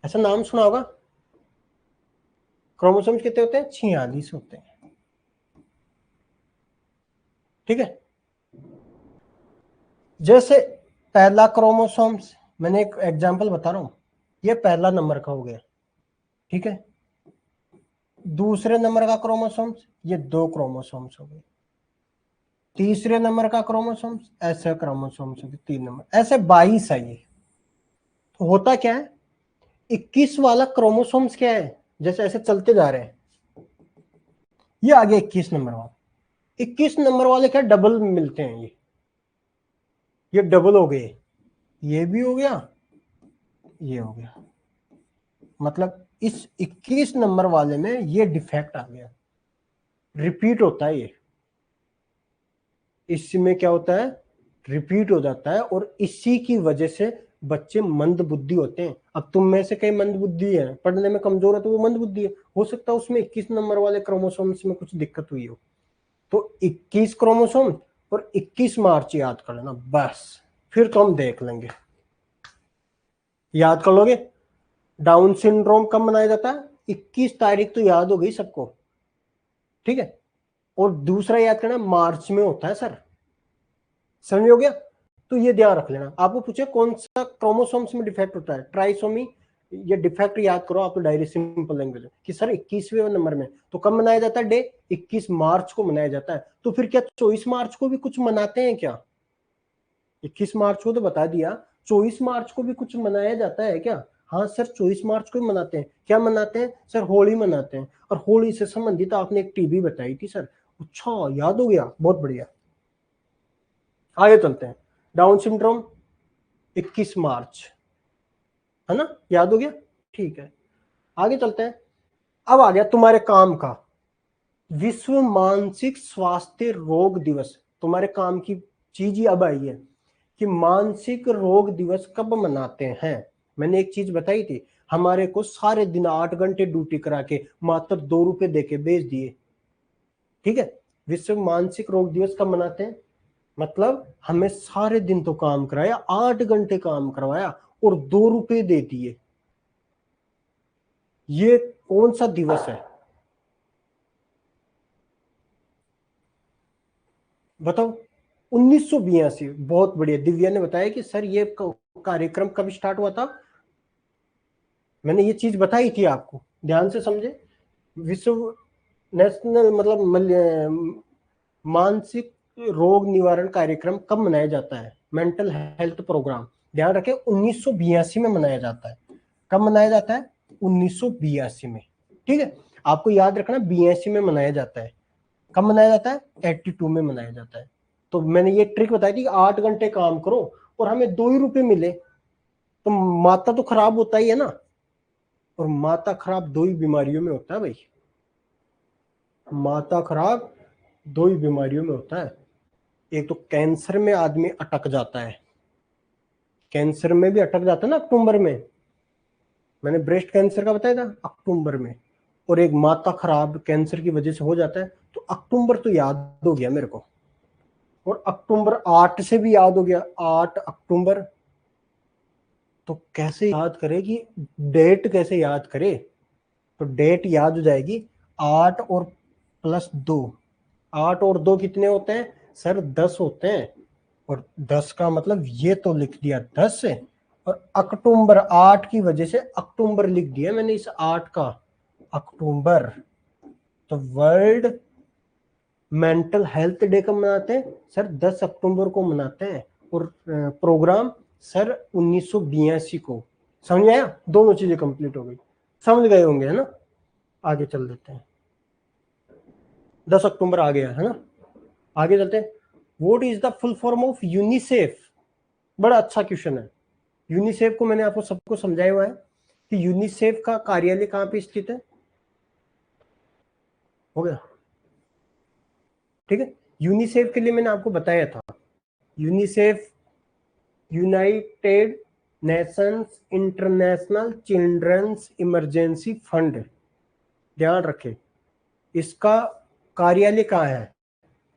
ऐसा नाम सुना होगा। क्रोमोसोम्स कितने होते हैं? 46 होते हैं। ठीक है। जैसे पहला क्रोमोसोम्स, मैंने एक एग्जांपल बता रहा हूं, ये पहला नंबर का हो गया। ठीक है। दूसरे नंबर का क्रोमोसोम्स, ये 2 क्रोमोसोम्स हो गए। तीसरे नंबर का क्रोमोसोम्स, ऐसे क्रोमोसोम्स हो गए 3 नंबर, ऐसे 22 है ये। तो होता क्या है? 21 वाला क्रोमोसोम्स क्या है? जैसे ऐसे चलते जा रहे हैं, ये आगे 21 नंबर वाला। 21 नंबर वाले क्या डबल मिलते हैं, ये डबल हो गए। ये भी हो गया, ये हो गया। मतलब इस 21 नंबर वाले में ये डिफेक्ट आ गया, रिपीट होता है ये। इसमें क्या होता है? रिपीट हो जाता है, और इसी की वजह से बच्चे मंद बुद्धि होते हैं। अब तुम में से कई मंद बुद्धि है, पढ़ने में कमजोर है, तो वो मंद बुद्धि है। हो सकता है उसमें 21 नंबर वाले क्रोमोसोम्स में कुछ दिक्कत हुई हो। तो 21 क्रोमोसोम और 21 मार्च याद कर लेना बस, फिर तो हम देख लेंगे। याद कर लोगे? डाउन सिंड्रोम कब मनाया जाता है? 21 तारीख तो याद हो गई सबको। ठीक है। और दूसरा याद करना, मार्च में होता है सर। समझ हो गया? तो ये ध्यान रख लेना। आपको पूछे कौन सा क्रोमोसोम्स में डिफेक्ट होता है, ट्राइसोमी, ये डिफेक्ट याद करो आप तो डायरेक्ट सिंपल लैंग्वेज कि सर 21वें नंबर में। तो कब मनाया जाता है डे? 21 मार्च को मनाया जाता है। तो फिर क्या 24 मार्च को भी कुछ मनाते हैं क्या? 21 मार्च को तो बता दिया, 24 मार्च को भी कुछ मनाया जाता है क्या? हाँ सर, 24 मार्च को भी मनाते हैं। क्या मनाते हैं सर? होली मनाते हैं। और होली से संबंधित आपने एक टीबी बताई थी सर। अच्छा, याद हो गया, बहुत बढ़िया। आगे चलते हैं। डाउन सिंड्रोम 21 मार्च, है ना, याद हो गया। ठीक है, आगे चलते हैं। अब आ गया तुम्हारे काम का, विश्व मानसिक स्वास्थ्य रोग दिवस। तुम्हारे काम की चीज ही अब आई है कि मानसिक रोग दिवस कब मनाते हैं। मैंने एक चीज बताई थी, हमारे को सारे दिन 8 घंटे ड्यूटी करा के मात्र 2 रुपए देके भेज दिए। ठीक है। विश्व मानसिक रोग दिवस कब मनाते हैं? मतलब हमें सारे दिन तो काम कराया, 8 घंटे काम करवाया और 2 रुपए दे दिए। ये कौन सा दिवस है बताओ? 1982। बहुत बढ़िया। दिव्या ने बताया कि सर ये कार्यक्रम कब स्टार्ट हुआ था। मैंने ये चीज बताई थी आपको, ध्यान से समझे। विश्व नेशनल मतलब मानसिक रोग निवारण कार्यक्रम कब मनाया जाता है? मेंटल हेल्थ प्रोग्राम, ध्यान रखें, 1982 में मनाया जाता है। कब मनाया जाता है? 1982 में। ठीक है, आपको याद रखना 82 में मनाया जाता है। कब मनाया जाता है? 82 में मनाया जाता है। तो मैंने ये ट्रिक बताई थी कि 8 घंटे काम करो और हमें 2 ही रुपए मिले, तो माथा तो खराब होता ही है ना। और माथा खराब 2 ही बीमारियों में होता है भाई। माथा खराब 2 ही बीमारियों में होता है। एक तो कैंसर में आदमी अटक जाता है, कैंसर में भी अटक जाता है ना अक्टूबर में। मैंने ब्रेस्ट कैंसर का बताया था, अक्टूबर में। और एक माथा खराब कैंसर की वजह से हो जाता है। तो अक्टूबर तो याद हो गया मेरे को। और अक्टूबर 8 से भी याद हो गया, 8 अक्टूबर। तो कैसे याद करे कि डेट कैसे याद करे? तो डेट याद हो जाएगी 8 और +2। 8 और 2 कितने होते हैं सर? 10 होते हैं। और 10 का मतलब ये तो लिख दिया 10 है। और अक्टूबर 8 की वजह से अक्टूबर लिख दिया मैंने इस 8 का, अक्टूबर। तो वर्ल्ड मेंटल हेल्थ डे कब मनाते हैं सर? 10 अक्टूबर को मनाते हैं। और प्रोग्राम सर 1982 को। समझ आया? दोनों चीजें कंप्लीट हो गई, समझ गए होंगे है ना। आगे चल देते हैं। 10 अक्टूबर आ गया है ना, आगे चलते हैं। What is the full form of UNICEF? बड़ा अच्छा क्वेश्चन है। यूनिसेफ को मैंने आपको सबको समझाया हुआ है कि यूनिसेफ का कार्यालय कहां पे स्थित है। हो गया, ठीक है। यूनिसेफ के लिए मैंने आपको बताया था, UNICEF United Nations International Children's Emergency Fund. ध्यान रखें, इसका कार्यालय कहाँ है?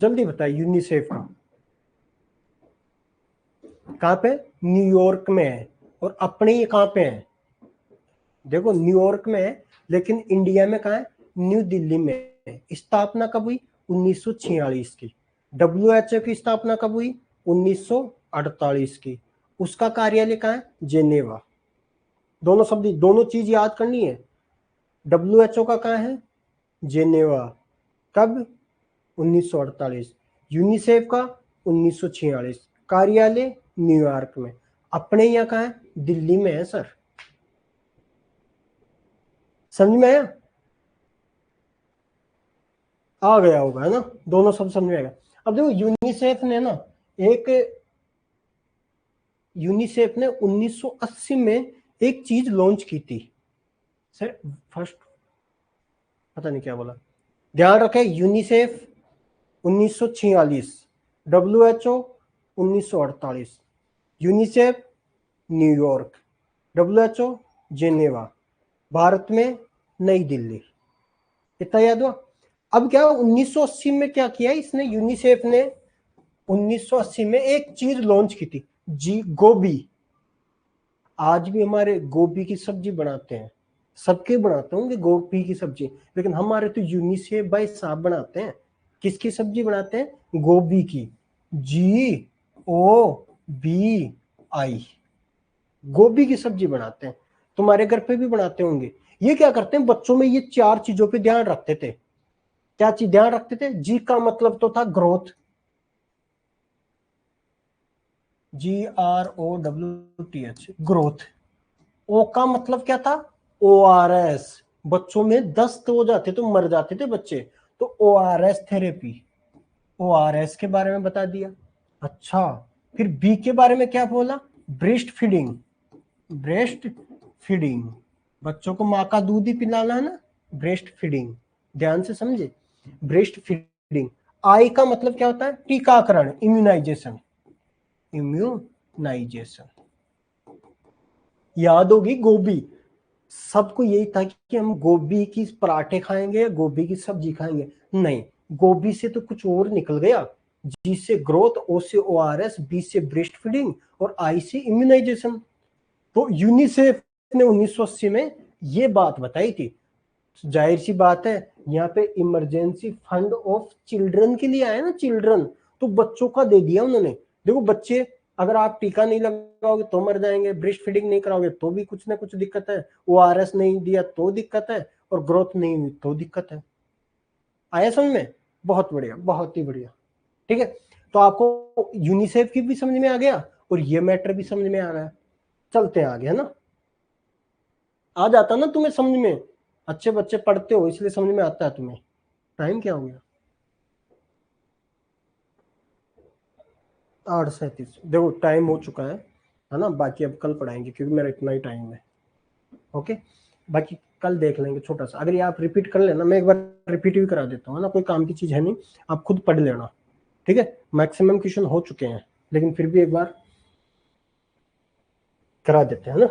जल्दी बताइए। यूनिसेफ का कहाँ पे? न्यूयॉर्क में है। और अपने ये कहाँ पे है? देखो न्यूयॉर्क में है, लेकिन इंडिया में कहाँ है? न्यू दिल्ली में है। स्थापना कब हुई? 1946 की। WHO की स्थापना कब हुई? 1948 की। उसका कार्यालय कहाँ है? जेनेवा। दोनों शब्द, दोनों चीज याद करनी है। WHO का कहाँ है? जेनेवा। कब? 1948। यूनिसेफ का 1946। कार्यालय न्यूयॉर्क में। अपने यहाँ कहाँ है? दिल्ली में है सर। समझ में आया? आ गया होगा है ना, दोनों सब समझ में आएगा। अब देखो यूनिसेफ ने ना एक यूनिसेफ ने 1980 में एक चीज लॉन्च की थी सर। फर्स्ट पता नहीं क्या बोला, ध्यान रखें। UNICEF 1946, WHO 1948। UNICEF New York, WHO Geneva, Bharat में नई दिल्ली। इतना याद हुआ। अब क्या 1980 में क्या किया इसने, यूनिसेफ ने 1980 में एक चीज लॉन्च की थी, जी गोभी। आज भी हमारे गोभी की सब्जी बनाते हैं, सबके बनाते होंगे गोभी की सब्जी, लेकिन हमारे तो यूनिसेफ भाई साहब बनाते हैं। किसकी सब्जी बनाते हैं? गोभी की। GOBI, गोभी की सब्जी बनाते हैं। तुम्हारे घर पे भी बनाते होंगे। ये क्या करते हैं, बच्चों में ये 4 चीजों पे ध्यान रखते थे। क्या चीज ध्यान रखते थे? जी का मतलब तो था ग्रोथ, GROWTH, ग्रोथ। ओ का मतलब क्या था? ORS। बच्चों में दस्त हो जाते तो मर जाते थे बच्चे, तो ORS थेरेपी। ORS के बारे में बता दिया। अच्छा, फिर बी के बारे में क्या बोला? Breast feeding. ब्रेस्ट फीडिंग, बच्चों को माँ का दूध ही पिलाना है ना, ब्रेस्ट फीडिंग। ध्यान से समझे, ब्रेस्ट फीडिंग। आई का मतलब क्या होता है? टीकाकरण, इम्यूनाइजेशन। इम्यूनाइजेशन याद होगी। गोभी, सबको यही था कि हम गोभी की पराठे खाएंगे, गोभी की सब्जी खाएंगे। नहीं, गोभी से तो कुछ और निकल गया। जी से ग्रोथ, ओ से ORS, बी से ब्रेस्ट फीडिंग और आई से इम्यूनाइजेशन। तो यूनिसेफ ने 1980 में ये बात बताई थी। जाहिर सी बात है, यहाँ पे इमरजेंसी फंड ऑफ चिल्ड्रन के लिए आया ना, चिल्ड्रन, तो बच्चों का दे दिया उन्होंने। देखो बच्चे, अगर आप टीका नहीं लगाओगे तो मर जाएंगे, ब्रेस्ट फीडिंग नहीं कराओगे तो भी कुछ ना कुछ दिक्कत है, ORS नहीं दिया तो दिक्कत है, और ग्रोथ नहीं हुई तो दिक्कत है। आया समझ में? बहुत बढ़िया, बहुत ही बढ़िया। ठीक है, तो आपको यूनिसेफ की भी समझ में आ गया और ये मैटर भी समझ में आ रहा है। चलते हैं आगे, है ना? आ जाता ना तुम्हें समझ में, अच्छे बच्चे पढ़ते हो इसलिए समझ में आता है तुम्हें। टाइम क्या हो गया? 8:37। देखो टाइम हो चुका है ना? बाकी अब कल पढ़ाएंगे क्योंकि मेरा इतना ही टाइम है। ओके, बाकी कल देख लेंगे छोटा सा। अगर ये आप रिपीट कर लेना, मैं एक बार रिपीट भी करा देता हूँ ना, कोई काम की चीज है नहीं, आप खुद पढ़ लेना। ठीक है, मैक्सिमम क्वेश्चन हो चुके हैं लेकिन फिर भी एक बार करा देते हैं ना।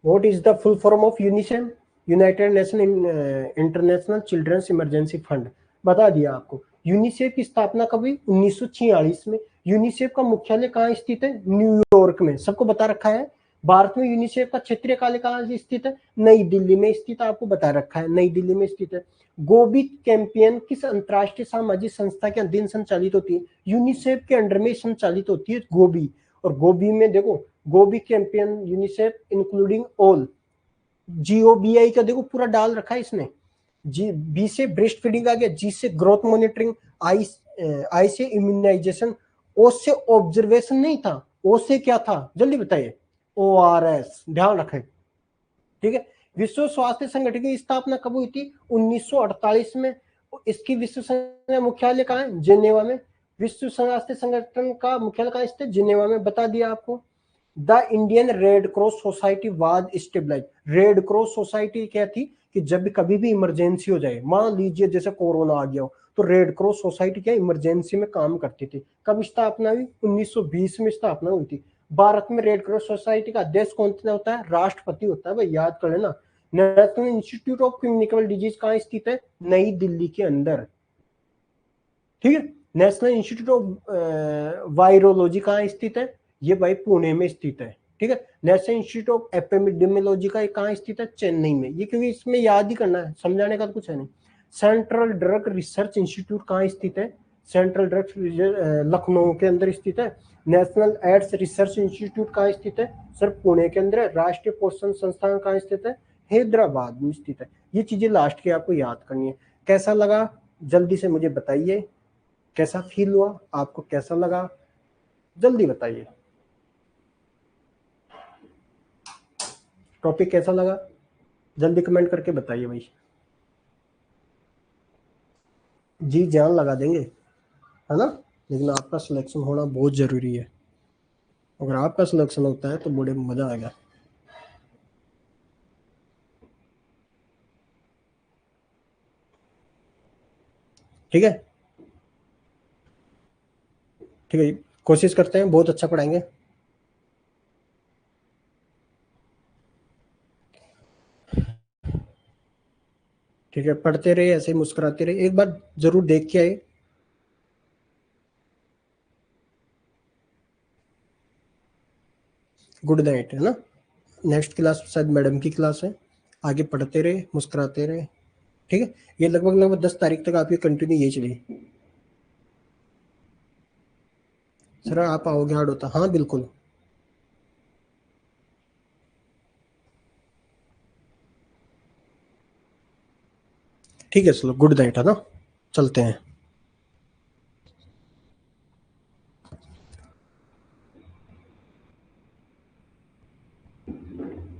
What is the full form of UNICEF? United Nation International Children's Emergency Fund. बता दिया आपको। यूनिसेफ की स्थापना कब हुई? 1946 में। यूनिसेफ का मुख्यालय कहाँ स्थित है? न्यूयॉर्क में, सबको बता रखा है। भारत में यूनिसेफ का क्षेत्रीय कार्यालय कहाँ स्थित है? नई दिल्ली में स्थित है, आपको बता रखा है, नई दिल्ली में स्थित है। गोबी कैंपेन किस अंतरराष्ट्रीय सामाजिक संस्था के अधीन संचालित होती है? यूनिसेफ के अंडर में संचालित होती है गोबी। और गोबी में देखो, GOBI campaign UNICEF including all, GOBI का देखो पूरा डाल रखा है इसने। जी, बी से ब्रेस्ट फीडिंग आ गया, जी से ग्रोथ मॉनिटरिंग, आई से इम्यूनाइजेशन, ओ से ऑब्जर्वेशन नहीं था, ओ से क्या था जल्दी बताइए? ORS, ध्यान रखें। ठीक है, विश्व स्वास्थ्य संगठन की स्थापना कब हुई थी? 1948 में। इसकी विश्व संगठन मुख्यालय कहाँ है? जिनेवा में। विश्व स्वास्थ्य संगठन का मुख्यालय कहाँ स्थित? जिनेवा में, बता दिया आपको। The Indian Red Cross Society was stabilise. Red Cross Society क्या थी कि जब भी कभी भी इमरजेंसी हो जाए, मान लीजिए जैसे कोरोना आ गया हो, तो रेड क्रॉस सोसाइटी क्या इमरजेंसी में काम करती थी। कब स्थापना हुई? 1920 में स्थापना हुई थी। भारत में रेड क्रॉस सोसाइटी का अध्यक्ष कौन होता है? राष्ट्रपति होता है भाई, याद कर लेना। National institute of communicable disease कहाँ स्थित है? नई दिल्ली के अंदर। ठीक है, नेशनल इंस्टीट्यूट ऑफ वायरोलॉजी कहाँ स्थित है? ये भाई पुणे में स्थित है। ठीक है, नेशनल इंस्टीट्यूट ऑफ एपिडेमियोलॉजी का कहाँ स्थित है? चेन्नई में। ये क्योंकि इसमें याद ही करना है, समझाने का तो कुछ है नहीं। सेंट्रल ड्रग रिसर्च इंस्टीट्यूट कहाँ स्थित है? सेंट्रल ड्रग लखनऊ के अंदर स्थित है। नेशनल एड्स रिसर्च इंस्टीट्यूट कहाँ स्थित है? सर पुणे के अंदर है। राष्ट्रीय पोषण संस्थान कहाँ स्थित है? हैदराबाद में स्थित है। ये चीजें लास्ट की आपको याद करनी है। कैसा लगा जल्दी से मुझे बताइए, कैसा फील हुआ आपको, कैसा लगा जल्दी बताइए। टॉपिक कैसा लगा जल्दी कमेंट करके बताइए भाई। जी जान लगा देंगे, है ना? लेकिन आपका सिलेक्शन होना बहुत जरूरी है। अगर आपका सिलेक्शन होता है तो बड़े मजा आएगा। ठीक है, ठीक है, कोशिश करते हैं, बहुत अच्छा पढ़ाएंगे। ठीक है, पढ़ते रहे ऐसे ही मुस्कुराते रहे, एक बार जरूर देख के आए। गुड नाइट, है ना? नेक्स्ट क्लास शायद मैडम की क्लास है। आगे पढ़ते रहे, मुस्कुराते रहे। ठीक है, ये लगभग लगभग 10 तारीख तक आपकी कंटिन्यू यही चली। सर आप आओगे हार्ड होता? हाँ बिल्कुल। ठीक है, चलो गुड नाइट, है ना? चलते हैं।